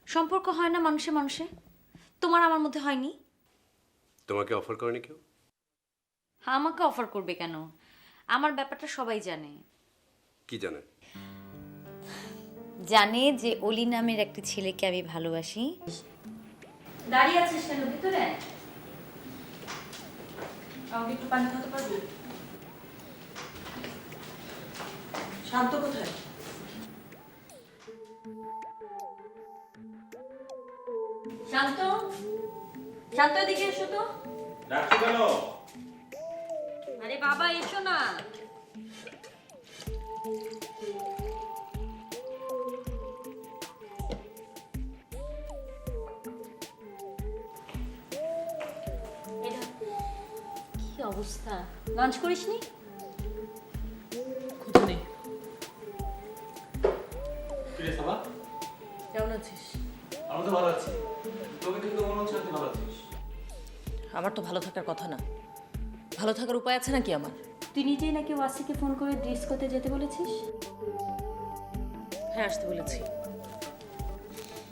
সম্পর্ক হয় না মানুষে মানুষে? তোমার আমার মধ্যে হয়নি? তোমাকে অফার করেনি কেউ? আমাকে অফার করবে কেন? আমার ব্যাপারটা সবাই জানে। কি জানে? জানে যে অলি নামের একটা ছেলেকে আমি ভালোবাসি। দাঁড়িয়ে আছিস কেন ভিতরে? আমাকে একটু পানি খাওয়াতে পারবি? শান্ত কোথায়? শান্ত, শান্ত, এদিকে এসো তো। ডাকছো কেন? আরে বাবা এসো না। কি অবস্থা? লাঞ্চ করিসনি? খুঁজে নেই। কিরে সাবা, কেমন আছিস? আমি তো ভালো আছি। তোকে কিন্তু মনে হচ্ছে তুই ভালো আছিস। আমার তো ভালো থাকার কথা না। ভালো থাকার উপায় আছে নাকি আমার? তুই নিজেই নাকি ওয়াসিকে ফোন করে ড্রেস করতে যেতে বলেছিস? হ্যাঁ, আসতে বলেছি।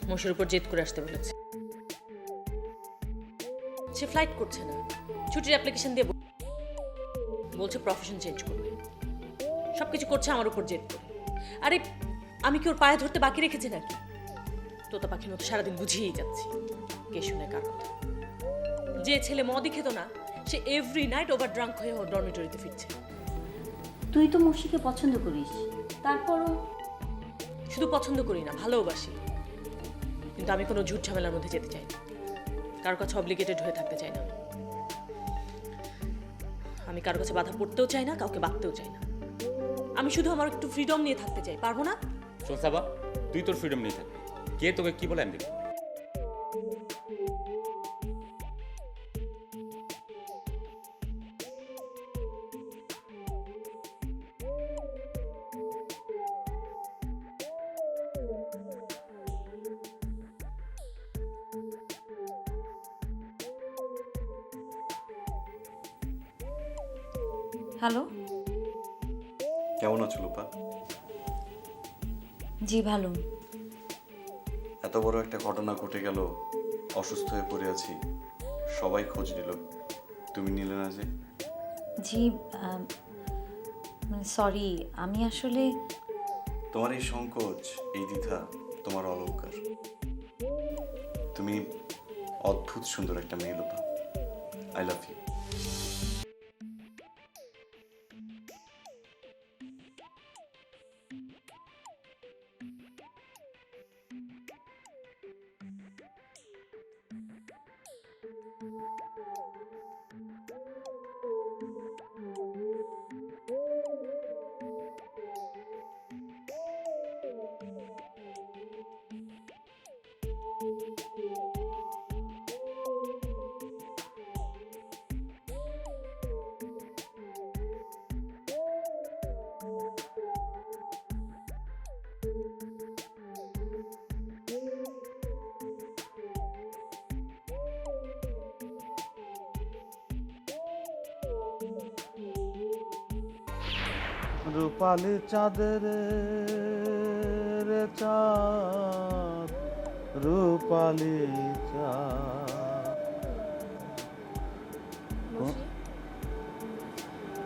মোশের উপর জেদ করে আসতে বলেছি। সে ফ্লাইট করছে না, ছুটির অ্যাপ্লিকেশন দিয়ে বলছে প্রফেশন চেঞ্জ করবে। সব কিছু করছে আমার উপর জেদ করে। আরে আমি কি ওর পায়ে ধরতে বাকি রেখেছি নাকি? তোতা পাখির মতো সারাদিন বুঝিয়েই যাচ্ছি, কে শুনে কার কথা। যে ছেলে মদই খেত না, সে এভরি নাইট ওভার ড্রাঙ্ক হয়ে ওর ডরমিটরিতে ফিরছে। তুই তো মৌসিকে পছন্দ করিস, তারপরও শুধু পছন্দ করি না, ভালোবাসি। কিন্তু আমি কোনো ঝুট ঝামেলার মধ্যে যেতে চাই না, কারোর কাছে অব্লিগেটেড হয়ে থাকতে চাই না। আমি কারোর কাছে বাধা পড়তেও চাই না, কাউকে বাঁধতেও চাই না। আমি শুধু আমার একটু ফ্রিডম নিয়ে থাকতে চাই, পারবো না? শোন সাবা, তুই তোর ফ্রিডম নিয়ে থাকবি। কে তোকে কি বলে আমি দেখবো। হ্যালো। কেমন আছো লোপা? জি ভালো। এত বড় একটা ঘটনা ঘটে গেল, অসুস্থ হয়ে পড়ে আছি, সবাই খোঁজ নিল, তুমি নিলে না যে? জি মানে সরি, আমি আসলে তোমার এই সংকোচ, এই দ্বিধা তোমার অলংকার। তুমি অদ্ভুত সুন্দর একটা মেয়ে লোপা। I love you. রূপালি চাঁদের চাঁদ, রূপালি চাঁদ।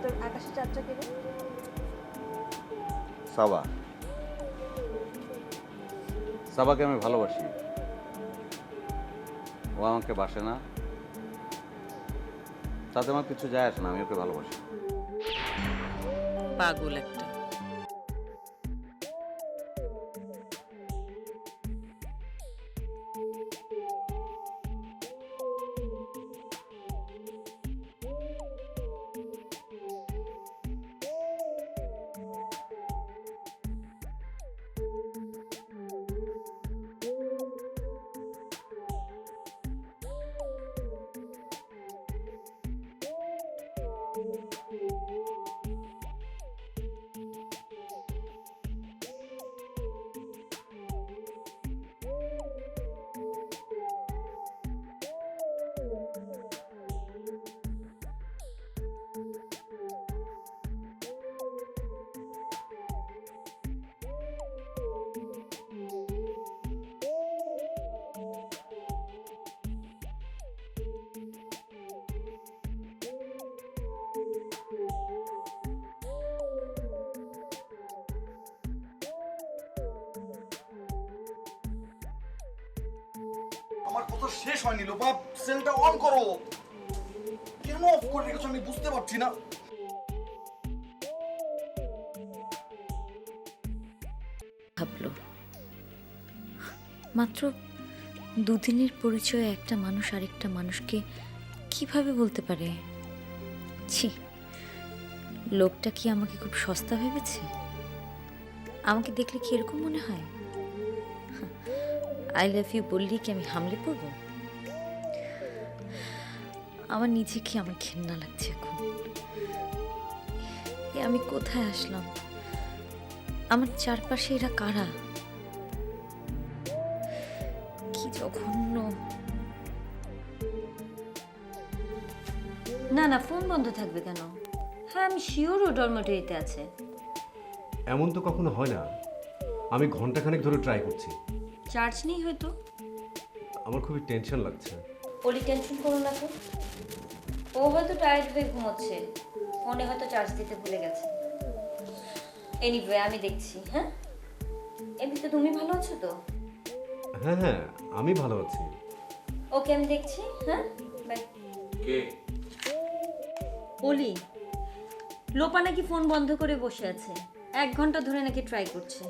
তোর আকাশে চাঁদটা কেড়ে সাবা, সাবাকে আমি ভালোবাসি। ও আমাকে বাসে না, তাতে আমার কিছু যায় আসে না, আমি ওকে ভালোবাসি। পাগল একটা। আমার কথা শেষ হয়নি লোপা, সেলটা অন করো। কেন অফ করে রেখেছো আমি বুঝতে পারছি না। ভাবলো মাত্র দুদিনের পরিচয়ে একটা মানুষ আরেকটা মানুষকে কিভাবে বলতে পারে? ছি, লোকটা কি আমাকে খুব সস্তা ভেবেছে? আমাকে দেখলে কি এরকম মনে হয়? আই লাভ ইউ বললেই কি আমি হামলে পড়ব? আমার নিজেকে আমার ঘেন্না লাগছে এখন। এ আমি কোথায় আসলাম? আমার চারপাশে এরা কারা? কি জঘন্য! না না, ফোন বন্ধ থাকবে কেন? হ্যাঁ, আমি শিওর ও ডরমেটরিতে আছে। এমন তো কখনো হয় না। আমি ঘন্টাখানেক ধরে ট্রাই করছি। চার্জ নেই হয়তো। আমার খুবই টেনশন লাগছে। ওলি টেনশন করো না তো, ও হয়তো টায়ার্ড হয়ে ঘুমোচ্ছে, ফোনে হয়তো চার্জ দিতে ভুলে গেছে। এনিওয়ে আমি দেখছি। হ্যাঁ, এমনিতে তুমি ভালো আছো তো? হ্যাঁ হ্যাঁ, আমি ভালো আছি। ওকে, আমি দেখছি। হ্যাঁ, বাই। কে? ওলি, লোপা নাকি ফোন বন্ধ করে বসে আছে, 1 ঘন্টা ধরে নাকি ট্রাই করছে।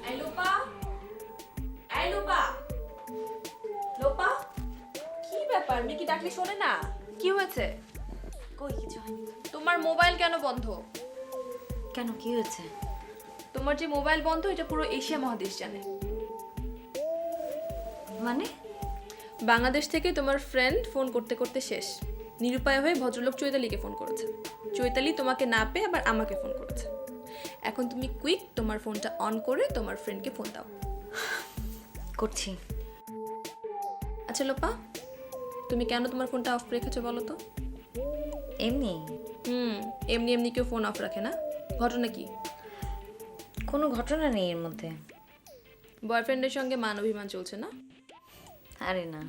এই লোপা, এই লোপা, লোপা, কি ব্যাপার? মিকি ডাকলে শোনে না? কি হয়েছে? কই কিছু হয়নি। তোমার মোবাইল কেন বন্ধ? কেন, কি হয়েছে? তোমার যে মোবাইল বন্ধ এটা পুরো এশিয়া মহাদেশ জানে। মানে? বাংলাদেশ থেকে তোমার ফ্রেন্ড ফোন করতে করতে শেষ, নিরুপায় হয়ে ভদ্রলোক চৈতালিকে ফোন করেছে। চৈতালি তোমাকে না পেয়ে আবার আমাকে ফোন করেছে। এখন তুমি কুইক তোমার ফোনটা অন করে তোমার ফ্রেন্ডকে ফোন দাও। করছি। আচ্ছা লোপা, তুমি কেন তোমার ফোনটা অফ রেখেছো বলো তো? এমনি। এমনি এমনি কেউ ফোন অফ রাখে না। ঘটনা কি? কোনো ঘটনা নেই এর মধ্যে। বয়ফ্রেন্ডের সঙ্গে মান অভিমান চলছে না? আরে না।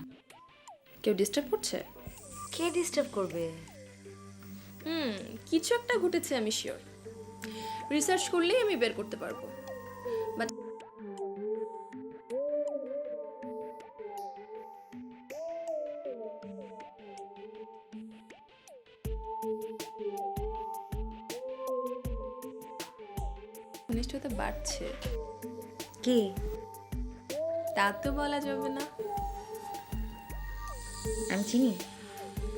কেউ ডিস্টার্ব করছে? কে ডিস্টার্ব করবে? কিছু একটা ঘটেছে, আমি শিওর। রিসার্চ করলেই আমি বের করতে পারবো। বাট ঘনিষ্ঠতা বাড়ছে। কে? তা তো বলা যাবে না। আমি চিনি?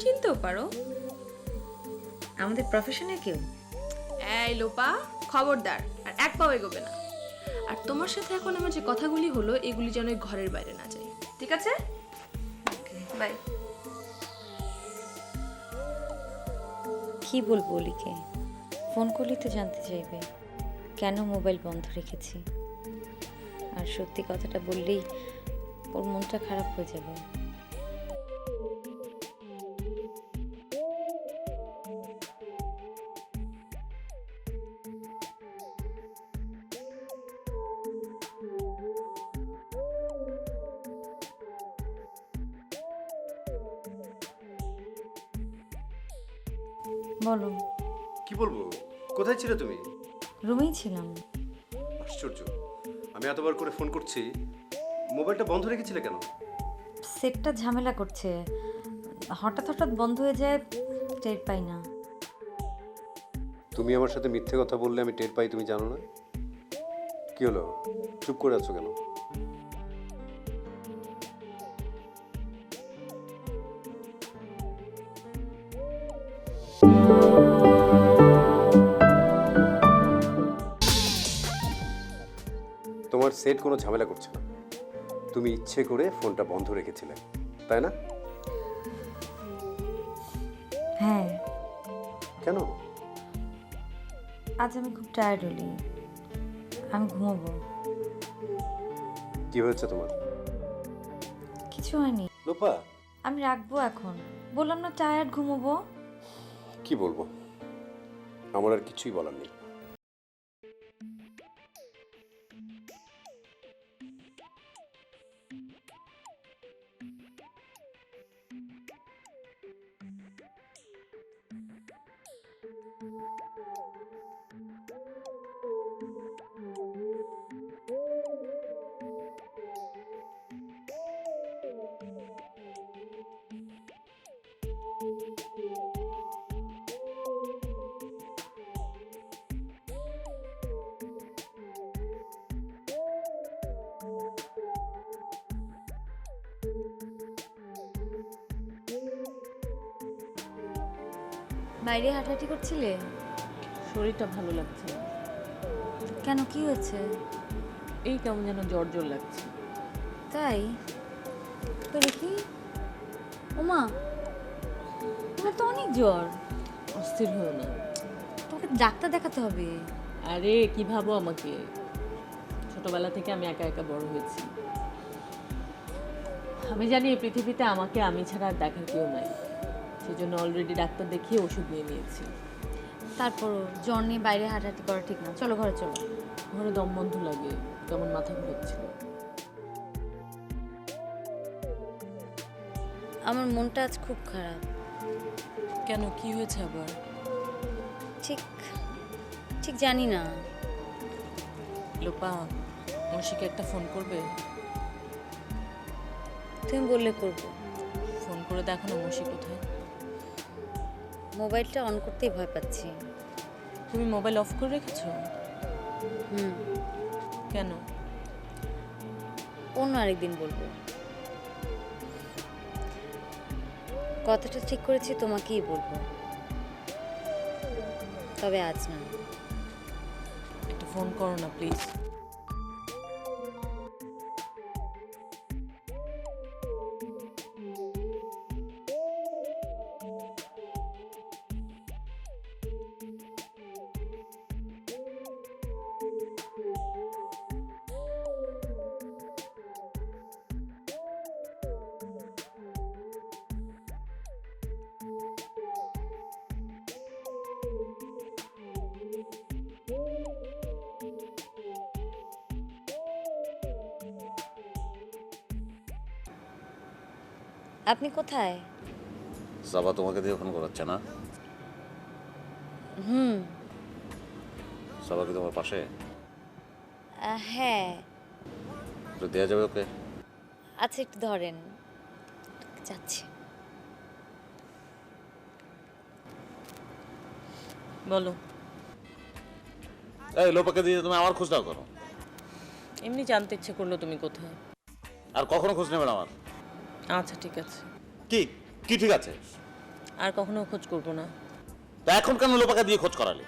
চিনতেও পারো। আমাদের প্রফেশনে কেউ? এই লোপা, খবরদার, আর এক পাও এগোবে না। আর তোমার সাথে এখন আমার যে কথাগুলি হলো এগুলি যেন এই ঘরের বাইরে না যায়, ঠিক আছে? বাই। কি বলবো ওলিকে? ফোন করলেই তো জানতে চাইবে কেন মোবাইল বন্ধ রেখেছি। আর সত্যি কথাটা বললেই ওর মনটা খারাপ হয়ে যাবে। বলো। কি বলবো? কোথায় ছিলে তুমি? রুমেই ছিলাম। আশ্চর্য, আমি এতবার করে ফোন করছি, মোবাইলটা বন্ধ রেখেছিলে কেন? সেটটা ঝামেলা করছে, হঠাৎ হঠাৎ বন্ধ হয়ে যায়, টের পাই না। তুমি আমার সাথে মিথ্যে কথা বললে আমি টের পাই, তুমি জানো না? কি হলো, চুপ করে আছো কেন? তোমার সেট কোনো ঝামেলা করছে না, তুমি ইচ্ছে করে ফোনটা বন্ধ রেখেছিলে, তাই না? হ্যাঁ। কেন? আজ আমি খুব টায়ার্ড হলি, আমি ঘুমাবো। কি হয়েছে তোমার? কিছু হয়নি। লোপা, আমি রাখবো এখন, বললাম না টায়ার্ড, ঘুমাবো। কি বলবো, আমার আর কিছুই বলার নেই। বাইরে হাঁটাহাঁটি করছিলে? শরীরটা ভালো লাগছে না। কেন, কি হয়েছে? এই কেমন যেন জ্বর জ্বর লাগছে। তাই তো দেখি। ওমা, তোমার তো অনেক জ্বর। অস্থির হয়েও না। তোমাকে ডাক্তার দেখাতে হবে। আরে কি ভাবো আমাকে, ছোটবেলা থেকে আমি একা একা বড় হয়েছি। আমি জানি এই পৃথিবীতে আমাকে আমি ছাড়া আর দেখার কেউ নাই, সেজন্য অলরেডি ডাক্তার দেখিয়ে ওষুধ নিয়ে নিয়েছি। তারপরও জ্বর নিয়ে বাইরে হাঁটাহাঁটি করা ঠিক না। চলো ঘরে চলো। ঘরে দম বন্ধ লাগে, কেমন মাথা ঘুরাচ্ছিল। আমার মনটা আজ খুব খারাপ। কেন, কি হয়েছে আবার? ঠিক ঠিক জানি না। লোপা, মৌসিকে একটা ফোন করবে? তুমি বললে করবো। ফোন করে দেখো না মৌসি কোথায়। মোবাইলটা অন করতেই ভয় পাচ্ছি। তুমি মোবাইল অফ করে রেখেছো? কেন? অন্য আরেকদিন বলবো। কথাটা ঠিক করেছি, তোমাকেই বলবো, তবে আজ না। একটু ফোন করো না প্লিজ। আপনি কোথায়? সাবা তোমাকে দিয়ে ফোন করাচ্ছে না? সাবা কি তোমার পাশে? হ্যাঁ। একটু দেওয়া যাবে ওকে? আচ্ছা, একটু ধরেন, যাচ্ছি। বলো। এই লোপাকে দিয়ে তুমি আমার খোঁজ নাও করো। এমনি জানতে ইচ্ছে করলো তুমি কোথায়। আর কখনো খোঁজ নেবে না আমার? আচ্ছা ঠিক আছে। কি কি ঠিক আছে? আর কখনো খোঁজ করবো না। তা এখন কেন লোপাকে দিয়ে খোঁজ করালে?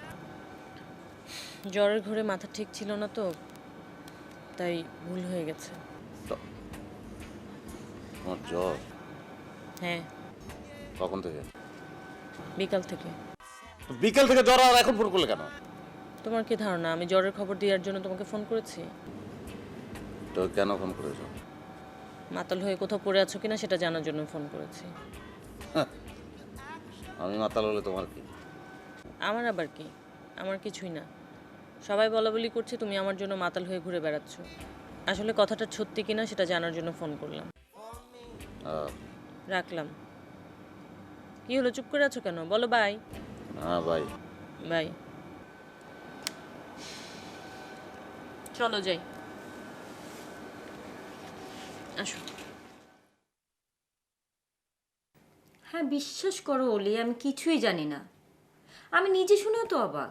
জ্বরের ঘরে মাথা ঠিক ছিল না তো, তাই ভুল হয়ে গেছে। তোমার জ্বর? হ্যাঁ। কখন থেকে? বিকাল থেকে। বিকাল থেকে জ্বর, আর এখন ফোন করলে কেন? তোমার কি ধারণা আমি জ্বরের খবর দেওয়ার জন্য তোমাকে ফোন করেছি? তো কেন ফোন করেছো? মাতাল হয়ে কোথাও পড়ে আছো কিনা সেটা জানার জন্য ফোন করেছি। আমি মাতাল হলে তোমার কি? আমার আবার কি? আমার কিছুই না। সবাই বলা বলি করছে তুমি আমার জন্য মাতাল হয়ে ঘুরে বেড়াচ্ছ। আসলে কথাটা সত্যি কিনা সেটা জানার জন্য ফোন করলাম। রাখলাম। কি হলো, চুপ করে আছো কেন? বলো বাই। হ্যাঁ বাই। বাই। চলো যাই। আসো। হ্যাঁ, বিশ্বাস করো অলি, আমি কিছুই জানি না। আমি নিজে শুনেও তো অবাক।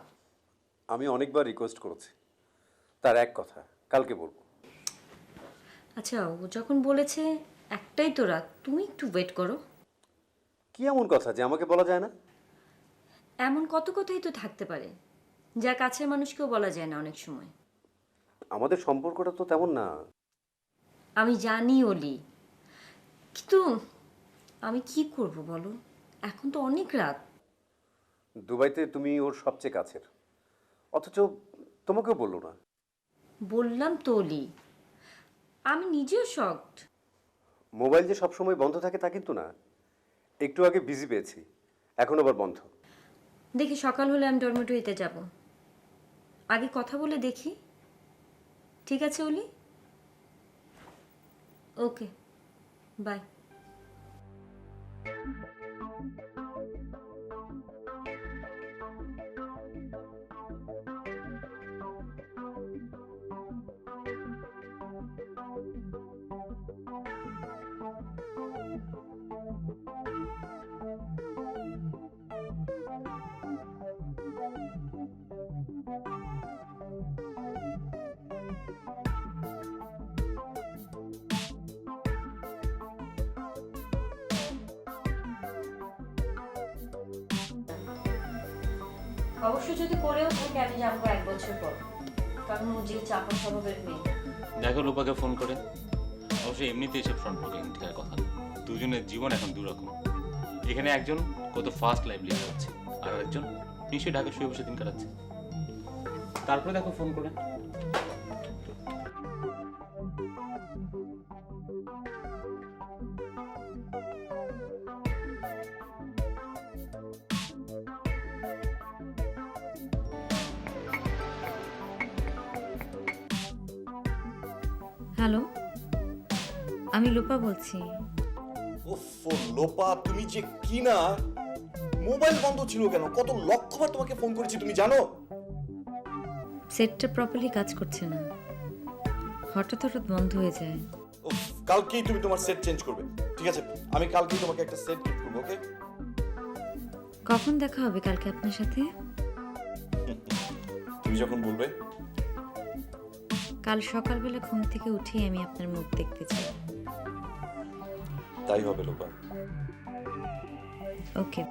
আমি অনেকবার রিকোয়েস্ট করেছি, তার এক কথা, কালকে বলবো। আচ্ছা, ও যখন বলেছে একটাই তো রাত, তুমি একটু ওয়েট করো। কি এমন কথা যে আমাকে বলা যায় না? এমন কত কথাই তো থাকতে পারে যা কাছের মানুষকেও বলা যায় না অনেক সময়। আমাদের সম্পর্কটা তো তেমন না। আমি জানি অলি, কিন্তু আমি কি করব বলো, এখন তো অনেক রাত। দুবাইতে তুমি ওর সবচেয়ে কাছের, অথচ তোমাকেও বললো না। বললাম তো অলি, আমি নিজেও শকড। মোবাইল যে সবসময় বন্ধ থাকে তা কিন্তু না। একটু আগে বিজি পেয়েছি, এখন আবার বন্ধ। দেখি সকাল হলে আমি ডরমেটরিতে যাব, আগে কথা বলে দেখি। ঠিক আছে অলি? ওকে, বাই। অবশ্য যদি করেও থাকে আমি জানবো 1 বছর পর, কারণ ও যে চাপা স্বভাবের মেয়ে। দেখো লোপাকে ফোন করে, অবশ্যই এমনিতেই এসব ফ্রন্ট লোকে ঠিকার কথা না। দুজনের জীবন এখন দুরকম। এখানে একজন কত ফাস্ট লাইফ লিড করছে, আর একজন নিশ্চয়ই ঢাকা শুয়ে বসে দিন কাটাচ্ছে। তারপরে দেখো ফোন করে। হ্যালো, আমি লোপা বলছি। ওফো লোপা, তুমি যে কি না, মোবাইল বন্ধ ছিল কেন? কত লক্ষবার তোমাকে ফোন করেছি তুমি জানো? সেটটা প্রপারলি কাজ করছে না, হঠাৎ হঠাৎ বন্ধ হয়ে যায়। উফ, কালকেই তুমি তোমার সেট চেঞ্জ করবে, ঠিক আছে? আমি কালকেই তোমাকে একটা সেট গিফট করবো, ওকে? কখন দেখা হবে কালকে আপনার সাথে? তুমি যখন বলবে। কাল সকালবেলা ঘুম থেকে উঠেই আমি আপনার মুখ দেখতে চাই। তাই হবে লোপা। ওকে।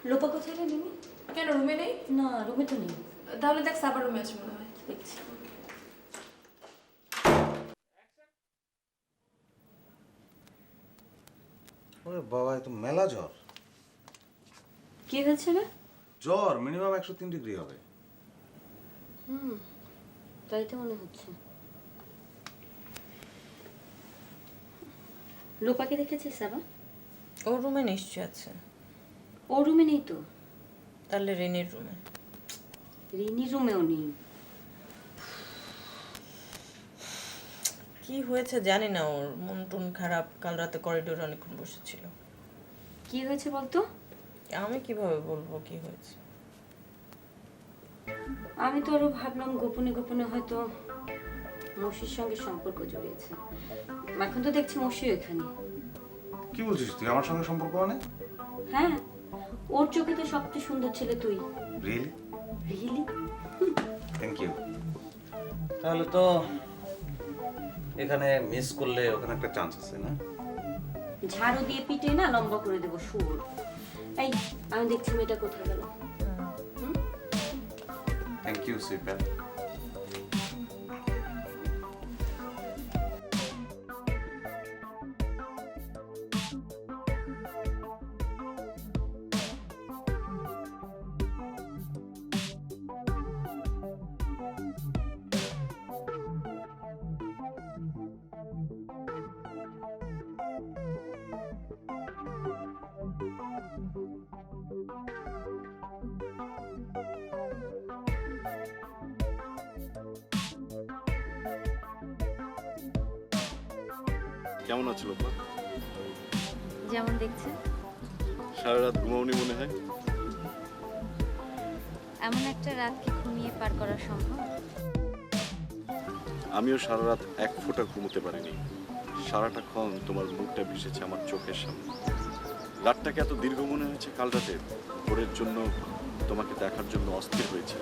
লোপা কোথায় রে মিমি? কেন রুমে নেই? না, রুমে তো নেই। তাহলে দেখ সাবার রুমে আছে মনে হয়। দেখছি। ওরে বাবা, এ তো মেলা জ্বর। কি হয়েছে রে? জ্বর মিনিমাম 103 ডিগ্রি হবে। তাই তো মনে হচ্ছে। লোপাকে দেখেছিস সাবা? ওর রুমে নিশ্চয় আছে। ওর রুমে নেই তো। তাহলে রেনির রুমে। রিনির রুমেও নেই। কি হয়েছে জানি না, ওর মন টন খারাপ। কাল রাতে করিডোরে অনেকক্ষণ বসেছিল। কি হয়েছে বলতো? আমি কিভাবে বলবো কি হয়েছে? আমি তো আরো ভাবলাম গোপনে গোপনে হয়তো মসির সঙ্গে সম্পর্ক জড়িয়েছে। এখন তো দেখছি মসিও এখানে। কি বলছিস তুই? আমার সঙ্গে সম্পর্ক মানে? হ্যাঁ, ওর চোখে তো সবচেয়ে সুন্দর ছেলে তুই। রিয়েলি? রিয়েলি? Thank you. তাহলে তো এখানে মিস করলে ওখানে একটা চান্স আছে না? ঝাড়ু দিয়ে পিটে না লম্বা করে দেবো সুর। এই আমি দেখছি মেয়েটা কোথায় গেল। Thank you sweeper. কেমন আছো লোপা? যেমন দেখছেন। সারা রাত ঘুমাওনি মনে হয়? এমন একটা রাত কি ঘুমিয়ে পার করা সম্ভব? আমিও সারা রাত এক ফোঁটা ঘুমোতে পারিনি। সারাটা ক্ষণ তোমার মুখটা ভেসেছে আমার চোখের সামনে। রাতটাকে এত দীর্ঘ মনে হয়েছে কাল রাতে ভোরের জন্য তোমাকে দেখার জন্য অস্থির হয়েছিল।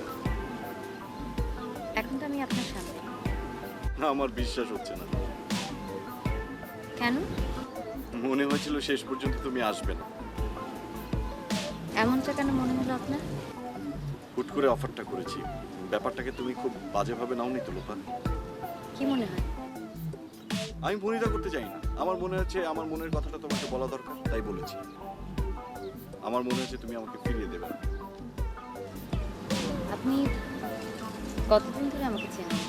এখন তো আমি আপনার সামনে। না, আমার বিশ্বাস হচ্ছে না। কেন? মনে হয়েছিল শেষ পর্যন্ত তুমি আসবে না। এমনটা কেন মনে হলো আপনার? হুট করে অফারটা করেছি। ব্যাপারটাকে তুমি খুব বাজেভাবে নাওনি তো লোপা? কি মনে হয়? আমি ভনিতা করতে চাই না। আমার মনে হচ্ছে আমার মনের কথাটা তোমাকে বলা দরকার, তাই বলেছি। আমার মনে হচ্ছে তুমি আমাকে ফিরিয়ে দেবে। আপনি কতদিন ধরে আমাকে চেনেন?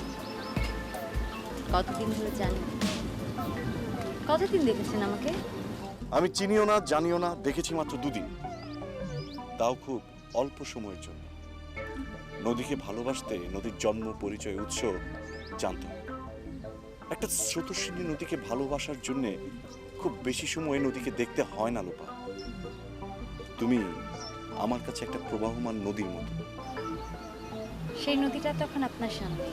কতদিন ধরে জানেন? কতদিন দেখেছেন আমাকে? আমি চিনিও না, জানিও না, দেখেছি মাত্র 2 দিন, তাও খুব অল্প সময়ের জন্য। নদীকে ভালোবাসতে নদীর জন্ম পরিচয় উৎস জানতে হবে। একটা স্রোতস্বিনী নদীকে ভালোবাসার জন্যে খুব বেশি সময় নদীকে দেখতে হয় না লোপা। তুমি আমার কাছে একটা প্রবাহমান নদীর মতো। সেই নদীটা তখন আপনার সামনে,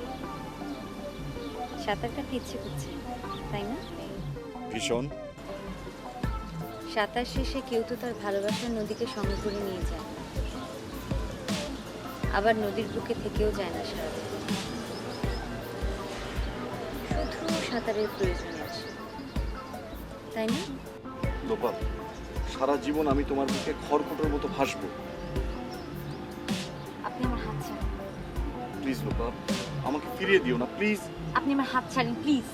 সাঁতার কাটতে ইচ্ছে করছে তাই না? ভীষণ। সাঁতার শেষে কেউ তো তার ভালোবাসার নদীকে সঙ্গে করে নিয়ে যায়, আবার নদীর বুকে থেকেও যায় না সারাদিন। শুধু সাঁতারের প্রয়োজন আছে, তাই না? লোপা, সারা জীবন আমি তোমার বুকে খড়কুটোর মতো ভাসবো। আপনি আমার হাত ছাড়েন প্লিজ লোপা, আমাকে ফিরিয়ে দিও না প্লিজ। আপনি আমার হাত ছাড়েন প্লিজ।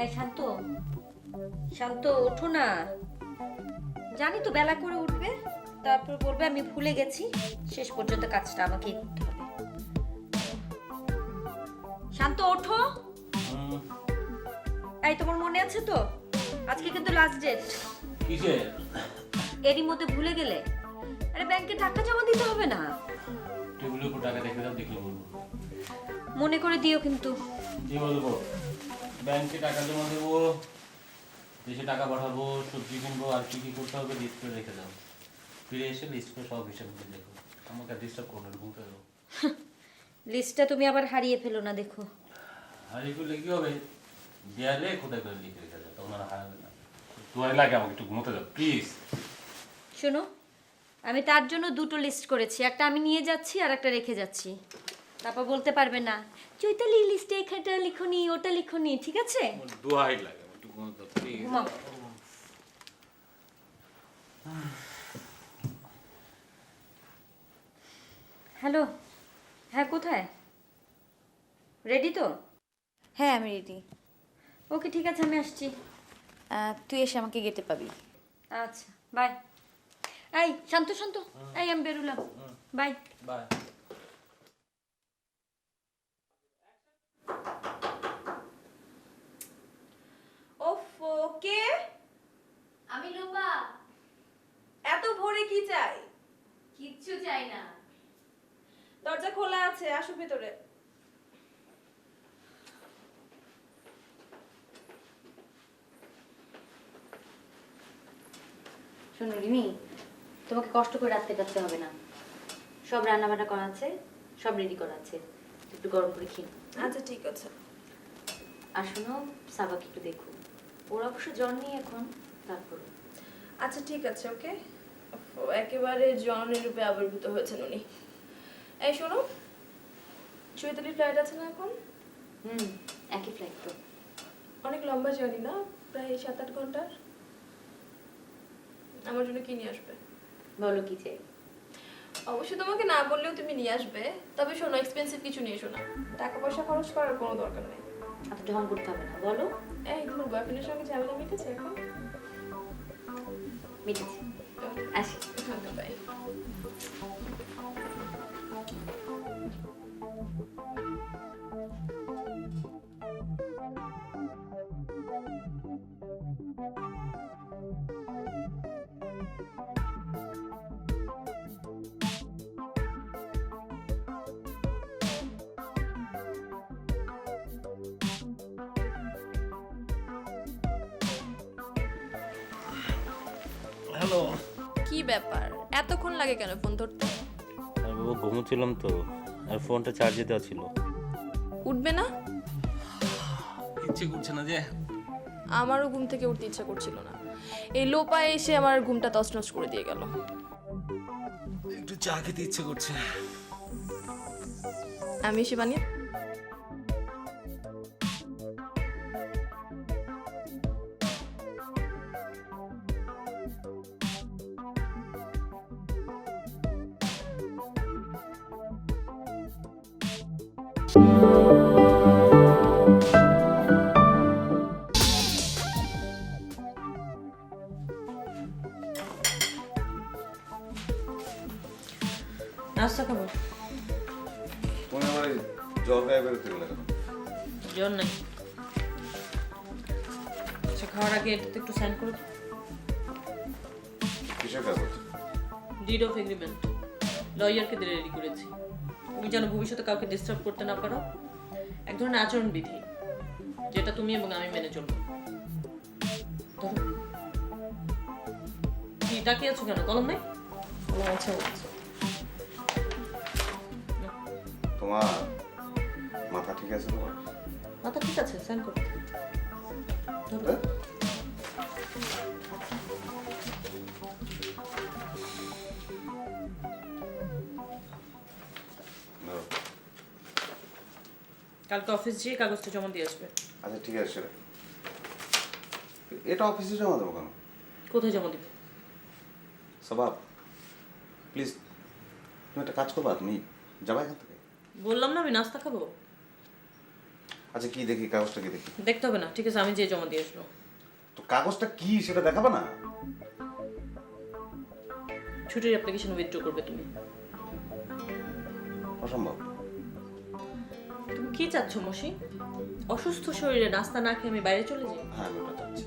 এই শান্ত, শান্ত ওঠো না। জানি তো বেলা করে উঠবে, তারপর বলবে আমি ভুলে গেছি। শেষ পর্যন্ত কাজটা আমাকেই করতে হবে। শান্ত ওঠো। এই তোমার মনে আছে তো আজকে কিন্তু লাস্ট ডেট। কিসের? এরই মধ্যে ভুলে গেলে? আরে ব্যাংকে টাকা জমা দিতে হবে না? টেবিলের উপর টাকা রেখে দাও, দেখলে বলবো। মনে করে দিও কিন্তু। কি বলবো? ব্যাংকে টাকা জমা দেবো, দেশে টাকা পাঠাবো, সবজি কিনবো, আর কি কি করতে হবে লিস্ট করে রেখে দাও। ফিরে এসে লিস্ট করে সব হিসাব করে দেখো। আমাকে ডিস্টার্ব করো না, ঘুমতে দাও। লিস্টটা তুমি আবার হারিয়ে ফেলো না দেখো। হারিয়ে ফেললে কি হবে? দেয়ালে কোথায় করে লিখে রেখে দাও, তখন আর হারাবে না। তোমার লাগে আমাকে একটু ঘুমোতে দাও প্লিজ। শোনো, আমি তার জন্য দুটো লিস্ট করেছি, একটা আমি নিয়ে যাচ্ছি আর একটা রেখে যাচ্ছি। তারপর বলতে পারবে না চৈতালি লিস্টে এখানটা লিখোনি ওটা লিখোনি, ঠিক আছে? দোয়াই লাগে একটু ঘুমোতে দাও প্লিজ। ঘুমাও। হ্যালো, হ্যাঁ কোথায়? রেডি তো? হ্যাঁ আমি রেডি। ওকে ঠিক আছে, আমি আসছি। তুই এসে আমাকে গেটে পাবি। আচ্ছা বাই। এই শান্ত শান্ত, এই আমি বেরোলাম, বাই বাই। ওফো, কে? আমি লোপা। এত ভোরে কি চাই? কিচ্ছু চাই না। দরজা খোলা আছে, আসো ভেতরে। শোনো রিমি, তোমাকে কষ্ট করে রাখতে কাটতে হবে না, সব রান্না বান্না করা আছে, সব রেডি করা আছে, একটু গরম করে খেয়ে। আচ্ছা ঠিক আছে। আর শোনো, সাবাকে একটু দেখো, ওর অবশ্য জ্বর নেই এখন, তারপর। আচ্ছা ঠিক আছে, ওকে। একেবারে জনের রূপে আবির্ভূত হয়েছেন উনি। এই শোনো, চৈতালি ফ্লাইট আছে না এখন? একই ফ্লাইট তো। অনেক লম্বা জার্নি না, প্রায় 7-8 ঘন্টার। আমার জন্য কি নিয়ে আসবে? বলো কি চাই? অবশ্যই তোমাকে না বললেও তুমি নিয়ে আসবে, তবে শোনো এক্সপেন্সিভ কিছু নিয়ে এসো না, টাকা পয়সা খরচ করার কোনো দরকার নেই। এত ঢং করতে হবে না, বলো। এই তোমার বয়ফ্রেন্ডের সঙ্গে ঝামেলা মিটেছে এখন? মিটেছে, আসি। বাই। হ্যালো। কি ব্যাপার, এতক্ষণ লাগে কেন ফোন ধরতে? আর বাবা ঘুমোচ্ছিলাম তো, আর ফোনটা চার্জে দেওয়া ছিল। উঠবে না? ইচ্ছে করছে না যে। আমারও ঘুম থেকে উঠতে ইচ্ছা করছিল না। এই লোপা এসে আমার ঘুমটা তছনছ করে দিয়ে গেল। একটু চা খেতে ইচ্ছে করছে। আমি এসে বানিয়ে নাস্তা খাবো। তুমি আমার এই জ্বর গায়ে বেরোতে গেলে কেন? জ্বর নাই। আচ্ছা খাওয়ার আগে এটাতে একটু সাইন করো। কিসের কাগজ? ডিড অফ এগ্রিমেন্ট লয়ারকে দিয়ে রেডি করেছি। তুমি যেন ভবিষ্যতে কাউকে ডিস্টার্ব করতে না পারো, এক ধরনের আচরণ বিধি যেটা তুমি এবং আমি মেনে চলবো। ধরো। কি তাকিয়ে আছো কেন? কলম নেই? কলম আছে। তোমার মাথা ঠিক আছে? তোমার মাথা ঠিক আছে, সাইন করো। ধরো। কালকে অফিস যেয়ে কাগজটা জমা দিয়ে আসবে। আচ্ছা ঠিক আছে সেটা। এটা অফিসে জমা দেবো কেন? কোথায় জমা দিবে? সবাব প্লিজ তুমি একটা কাজ করবা, তুমি যাবা এখান থেকে। বললাম না আমি নাস্তা খাবো। আচ্ছা কি দেখি কাগজটা, কি দেখি? দেখতে হবে না, ঠিক আছে আমি যেয়ে জমা দিয়ে আসবো। তো কাগজটা কি সেটা দেখাবে না? ছুটির অ্যাপ্লিকেশন উইথড্র করবে তুমি। অসম্ভব। তুমি কি চাচ্ছ মশি? অসুস্থ শরীরে নাস্তা না খেয়ে আমি বাইরে চলে যাই? হ্যাঁ আমি ওটা চাচ্ছি।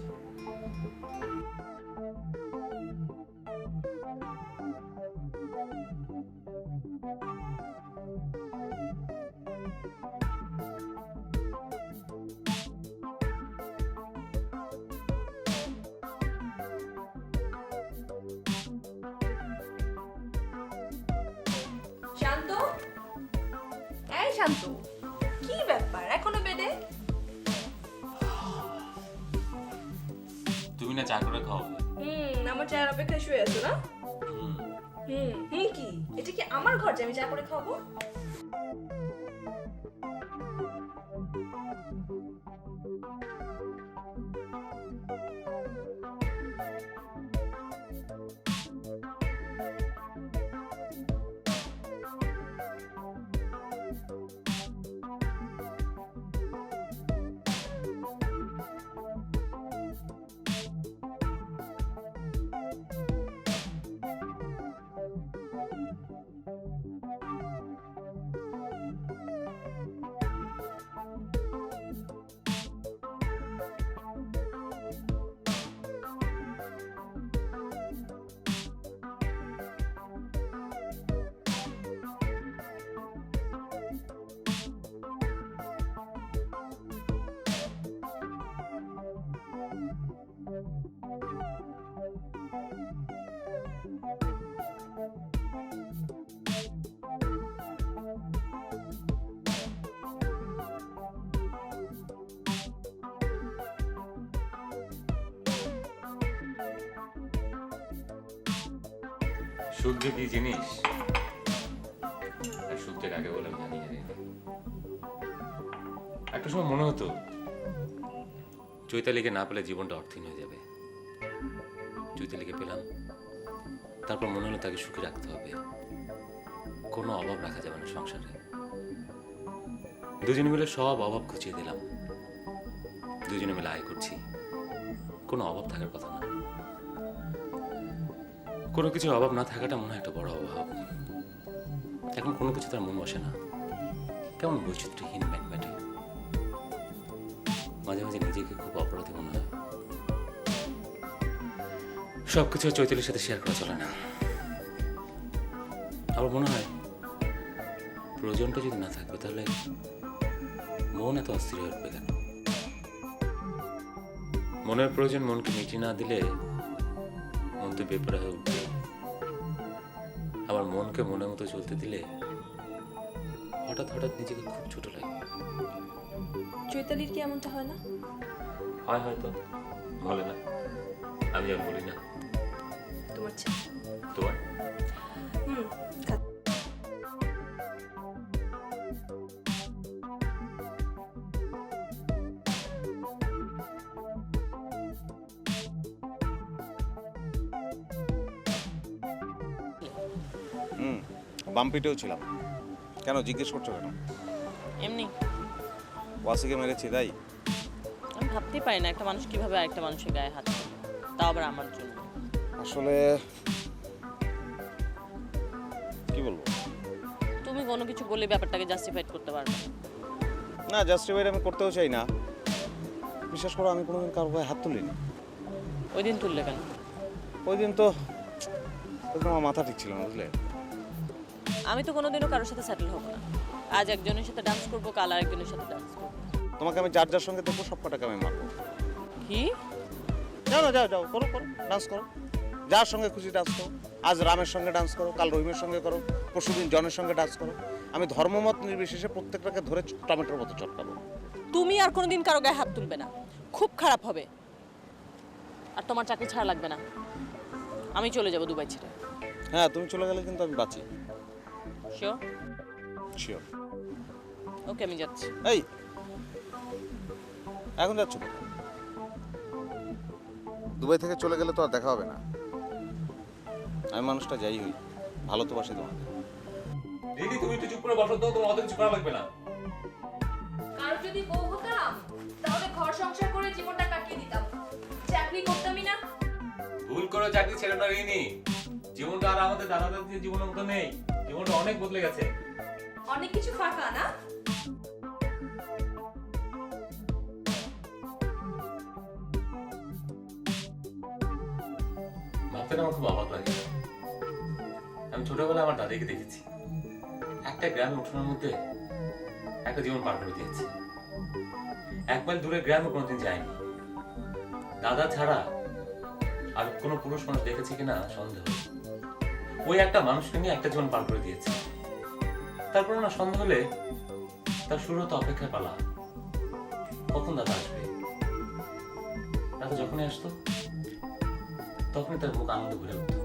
শান্ত, এই শান্ত, কি ব্যাপার এখনো বেডে? তুমি না চা করে খাও? আমার চায়ের অপেক্ষায় শুয়ে আছো না? কি এটা কি আমার ঘর যে আমি চা করে খাবো? সুখ যে কি জিনিস আর সুখ যে কাকে বলে আমি জানি না। একটা সময় মনে হতো চৈতালিকে না পেলে জীবনটা অর্থহীন হয়ে যাবে। চৈতালিকে পেলাম, তারপর মনে হলো তাকে সুখী রাখতে হবে, কোনো অভাব রাখা যাবে না সংসারে। দুজনে মিলে সব অভাব ঘুচিয়ে দিলাম। দুজনে মিলে আয় করছি, কোনো অভাব থাকার কথা না। কোনো কিছু অভাব না থাকাটা মনে হয় একটা বড় অভাব। এখন কোনো কিছু তার মন বসে না, কেমন বৈচিত্র্যহীন ম্যাটম্যাটে। মাঝে মাঝে নিজেকে খুব অপরাধী মনে হয়। সবকিছু চৈতালির সাথে শেয়ার করা চলে না। আবার মনে হয় প্রয়োজনটা যদি না থাকবে তাহলে মন এত অস্থির হয়ে উঠবে কেন? মনের প্রয়োজন মনকে মিটিয়ে না দিলে মন তো বেপরা হয়ে উঠবে। আবার মনকে মনের মতো চলতে দিলে হঠাৎ হঠাৎ নিজেকে খুব ছোট লাগে। চৈতালির কি এমনটা হয় না? হয় হয়তো, বলে না। আমি যেমন বলি না তোমার ছেলে। তোমার হুম বাম্পিটেও ছিলাম। কেন জিজ্ঞেস করছো কেন? এমনি ওয়াসিকে মেরেছি তাই? আমি ভাবতেই পারি না একটা মানুষ কিভাবে আরেকটা মানুষের গায়ে হাত তোলে, তাও আবার আমার জন্য। আসলে কি বলবো, তুমি কোনো কিছু বলে ব্যাপারটাকে জাস্টিফাইড করতে পারবে না। না জাস্টিফাইড আমি করতেও চাই না। বিশ্বাস করো আমি কোনোদিন কারো গায়ে হাত তুলিনি। ওই দিন তুললে কেন? ওই দিন তো আমার মাথা ঠিক ছিল না, বুঝলে? আমি তো কোনোদিনও কারোর সাথে সেটেল হব না। আজ একজনের সাথে ডান্স করবো, কাল আরেকজনের সাথে ডান্স করবো। তোমাকে আমি যার যার সঙ্গে দেখবো সব কটাকে আমি মারবো। কি? যাও না, যাও যাও, করো করো, ডান্স করো, যার সঙ্গে খুশি ডান্স করো। আজ রামের সঙ্গে ডান্স করো, কাল রহিমের সঙ্গে করো, পরশুদিন জনের সঙ্গে ডান্স করো। আমি ধর্মমত নির্বিশেষে প্রত্যেকটাকে ধরে টমেটোর মতো চটকাবো। তুমি আর কোনোদিন কারো গায়ে হাত তুলবে না, খুব খারাপ হবে। আর তোমার চাকরি ছাড়া লাগবে না, আমি চলে যাব দুবাই ছেড়ে। হ্যাঁ তুমি চলে গেলে কিন্তু আমি বাঁচি। শিওর? শিওর। ওকে, আমি যাচ্ছি। এই এখন যাচ্ছ কোথায়? দুবাই থেকে চলে গেলে তো আর দেখা হবে না। আমি মানুষটা যাই হই, ভালো তো বাসি তোমাকে। দিদি তুমি একটু চুপ করে বসো তো, তোমার অত কিছু করা লাগবে না। কারো যদি বউ হতাম তাহলে ঘর সংসার করে জীবনটা কাটিয়ে দিতাম, চাকরি করতামই না। ভুল করে চাকরি ছেড়ে না রিনি, জীবনটা আর আমাদের দাদাদের জীবনের মতো নেই, জীবনটা অনেক বদলে গেছে। অনেক কিছু ফাঁকা না। ভাবতে আমার খুব অবাক লাগে। আমি ছোটবেলায় আমার দাদিকে দেখেছি, একটা গ্রামে উঠোনের মধ্যে একটা জীবন পার করে দিয়েছে। এক মাইল দূরে গ্রামে কোনোদিন যায়নি। দাদা ছাড়া আর কোনো পুরুষ মানুষ দেখেছে কিনা সন্দেহ। ওই একটা মানুষকে নিয়ে একটা জীবন পার করে দিয়েছে। তারপর না সন্দেহ হলে তার শুরু হতো অপেক্ষায় পালা, কখন দাদা আসবে। দাদা যখনই আসতো তখনই তার মুখ আনন্দ ভরে উঠত।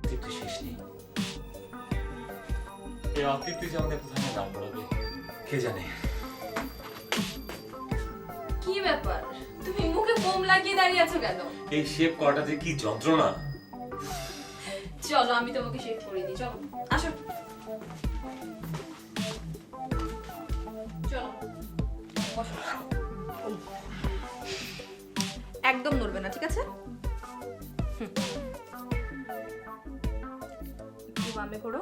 তৃপ্তি শেষ নেই। এই অতৃপ্তি যে আমাদের কোথায় না দাঁড় করাবে কে জানে। কি ব্যাপার, তুমি মুখে ফোম লাগিয়ে দাঁড়িয়ে আছো কেন? এই শেপ করাটা যে কি যন্ত্রণা। চলো আমি তোমাকে শেভ করে দিই, চলো আসো। চলো বসো। একদম নড়বে না, ঠিক আছে? একটু বামে করো।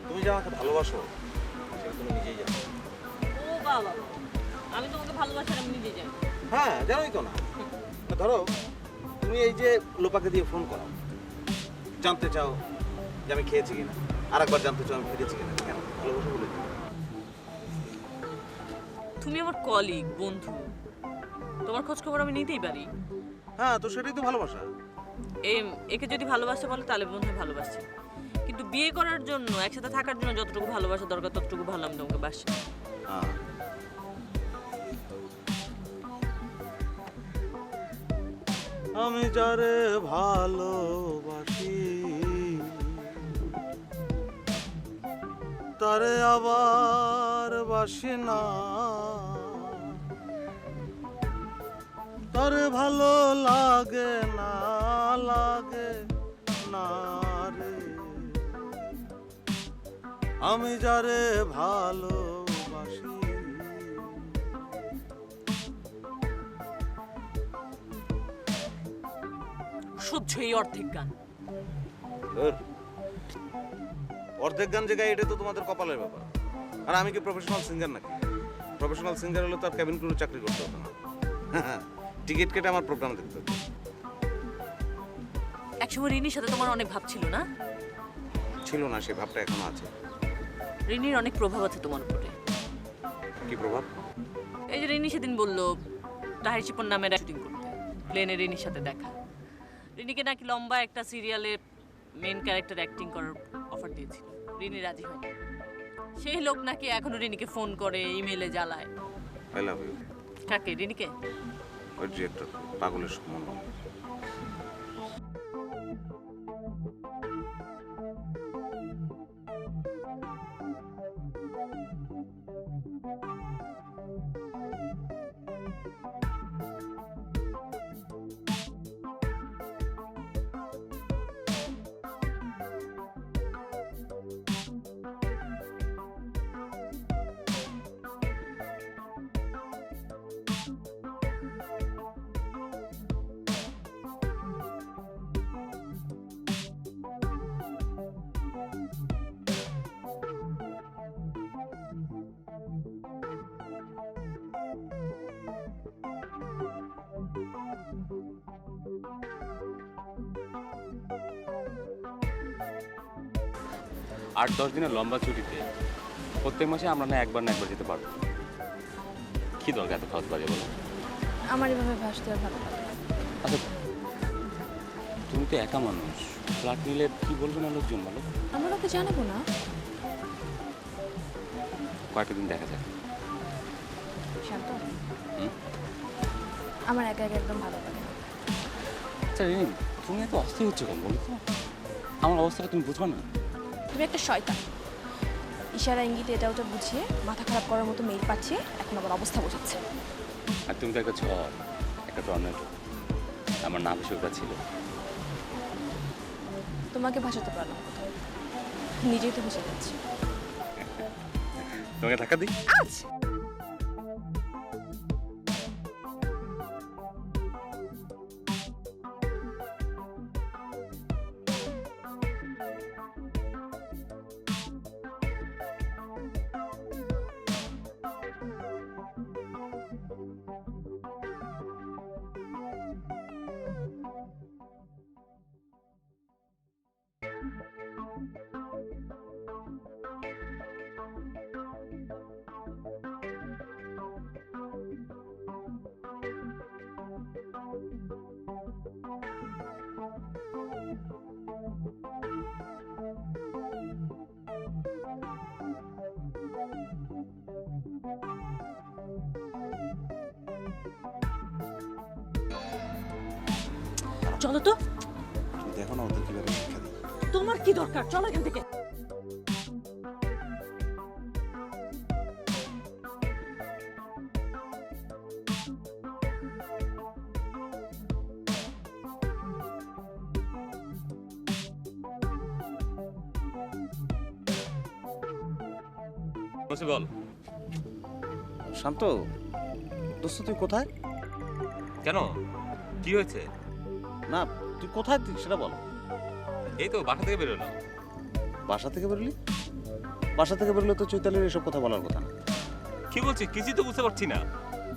তুমি যে আমাকে ভালোবাসো সেটা তুমি নিজেই জানো। ও বাবা, আমি তোমাকে ভালোবাসি, আমি নিজে জানি। হ্যাঁ জানোই তো না। ধরো তুমি এই যে লোপাকে দিয়ে ফোন করো, জানতে চাও যে আমি খেয়েছি কিনা, আর একবার জানতে চাও আমি ফিরেছি কিনা। কেন? ভালোবাসো বলে। তুমি আমার কলিগ, বন্ধু, তোমার খোঁজ খবর আমি নিতেই পারি। হ্যাঁ তো সেটাই তো ভালোবাসা। একে যদি ভালোবাসতে বলে তাহলে বন্ধু ভালোবাসছে, কিন্তু বিয়ে করার জন্য, একসাথে থাকার জন্য যতটুকু ভালোবাসা দরকার ততটুকু ভালো আমি তোমাকে বাসি। আমি যারে ভালোবাসি তারে আবার বাসি না, তারে ভালো লাগে না, লাগে না। আমি যারে ভালোবাসি। সহ্য এই অর্ধেক গান। ধুর, অর্ধেক গান যে গাই এটা তো তোমাদের কপালের ব্যাপার। আর আমি কি প্রফেশনাল সিঙ্গার নাকি? প্রফেশনাল সিঙ্গার হলে তো আর ক্যাবিন ক্রু চাকরি করতে হতো না। টিকিট কেটে আমার প্রোগ্রাম দেখতে হতো। একসময় রিনির সাথে তোমার অনেক ভাব ছিল না? ছিল না, সেই ভাবটা এখনো আছে। রিনির অনেক প্রভাব আছে তোমার উপরে। কি প্রভাব? এই যে রিনি সেদিন বললো তাহির শিপন নামের শুটিং করতে, প্লেনে রিনির সাথে দেখা। রিনিকে নাকি লম্বা একটা সিরিয়ালে মেন ক্যারেক্টার অ্যাক্টিং করার অফার দিয়েছিল, রিনি রাজি হয়নি। সেই লোক নাকি এখনো রিনিকে ফোন করে, ইমেলে জ্বালায়। I love you. কাকে? রিনিকে? ওই ডিরেক্টর পাগলের সমান। আট 10 দিনের লম্বা ছুটিতে প্রত্যেক মাসে আমরা না একবার যেতে পারবো। কি দরকার এত খরচ বাড়িয়ে বলো? আমার এভাবে ভাসতে আর ভালো লাগে। আচ্ছা, তুমি তো একা মানুষ, ফ্ল্যাট নিলে কি বলবে না লোকজন বলো? আমরা ওকে জানাবো না। কয়েকটা দিন দেখা যায়। শান্ত, হুম? আমার একা একা একদম ভালো লাগে না। আচ্ছা রিনি, তুমি এত অস্থির হচ্ছে কেন বলো তো? আমার অবস্থাটা তুমি বুঝবা না? তুমি একটা শয়তান। ইশারা ইঙ্গিতে এটা ওটা বুঝিয়ে মাথা খারাপ করার মতো মেইল পাঠিয়ে এখন আবার অবস্থা বোঝাচ্ছে। আর তুমি তো একটা ঝড়, একটা টর্নেডো। আমার না বেশি ওটা ছিল। তোমাকে ভাসাতে পারলাম কোথাও, নিজেই তো ভেসে যাচ্ছি। তোমাকে ধাক্কা দিই? আচ্ছা, চলো তো। তুমি দেখো না ওদের কিভাবে শিক্ষা দিই। তোমার কি দরকার? চলো এখান থেকে। বল। শান্ত, দোস্ত তুই কোথায়? কেন, কি হয়েছে? না, তুই কোথায় সেটা বল। এই তো বাসা থেকে বেরোলো। বাসা থেকে বেরোলি? বাসা থেকে বেরোলে তো চৈতালির এসব কথা বলার কথা না। কি বলছিস? কিছুই তো বুঝতে পারছি না।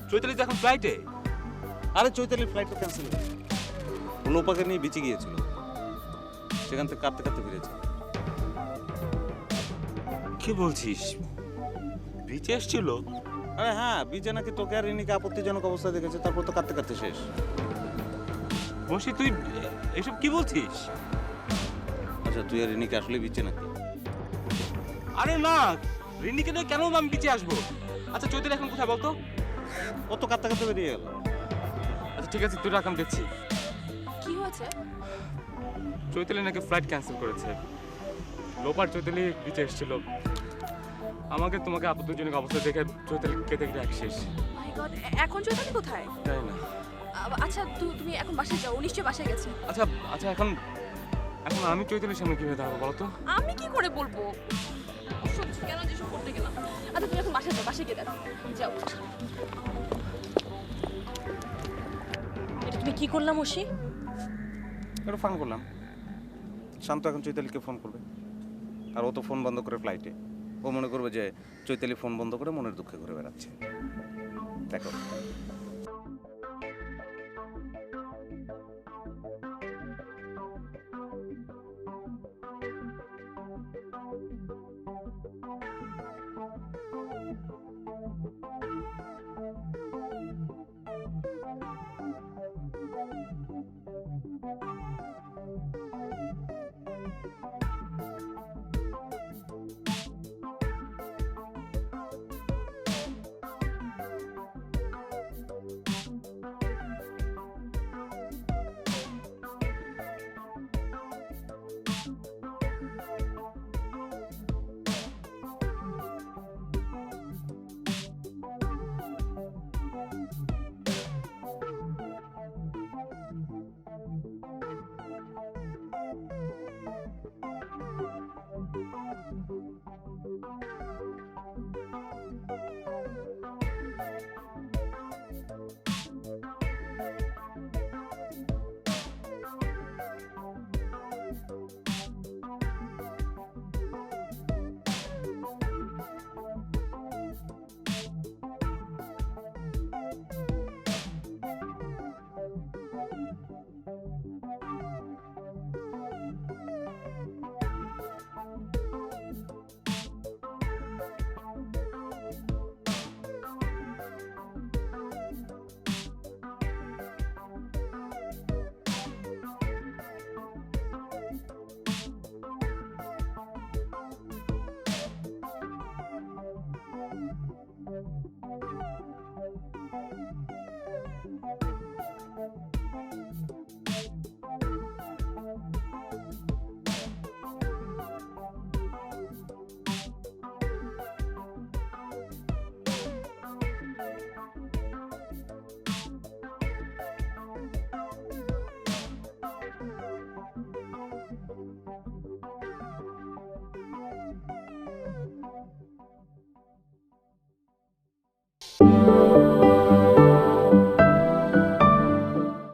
চৈতালি তো এখন ফ্লাইটে। আরে চৈতালির ফ্লাইট তো ক্যান্সেল হয়ে গেছে। লোপাকে নিয়ে বিচে গিয়েছিল, সেখান থেকে কাঁদতে কাঁদতে ফিরেছে। কি বলছিস? বিচে এসেছিল? আরে হ্যাঁ, বিচে নাকি তোকে আর রিনিকে আপত্তিজনক অবস্থায় দেখেছে, তারপর তো কাঁদতে কাঁদতে শেষ। বসি, তুই এসব কি বলছিস? আচ্ছা, তুই আর রিনিকে আসলে বিচে নাকি? আরে না, রিনিকে নিয়ে কেন আমি বিচে আসবো? আচ্ছা চৈতালি এখন কোথায় বলতো? কত কাঁদতে কাঁদতে বেরিয়ে গেল। আচ্ছা ঠিক আছে, তুই রাখ, আমি দেখছি। কি হয়েছে? চৈতালি নাকি ফ্লাইট ক্যান্সেল করেছে। লোপার চৈতালি বিচে এসেছিল। আমাকে তোমাকে আপত্তিজনক অবস্থা দেখে চৈতালি কেটে কেটে এক শেষ। মাই গড, এখন চৈতালি কোথায়? তাই না? আচ্ছা তুমি এখন বাসায় যাও, ও নিশ্চয়ই বাসায় গেছে। আচ্ছা আচ্ছা, এখন আমি চৈতালির সামনে কিভাবে দাঁড়াবো বলো তো? আমি কি করে বলবো? সত্যি কেন যেসব করতে গেলাম। আচ্ছা তুমি এখন বাসায় যাও, বাসায় গিয়ে দেখো। যাও। এটা তুমি কি করলাম ওসি? একটু ফান করলাম। শান্ত এখন চৈতালিকে ফোন করবে, আর ও তো ফোন বন্ধ করে ফ্লাইটে। ও মনে করবে যে চৈতালি ফোন বন্ধ করে মনের দুঃখে ঘুরে বেড়াচ্ছে। দেখো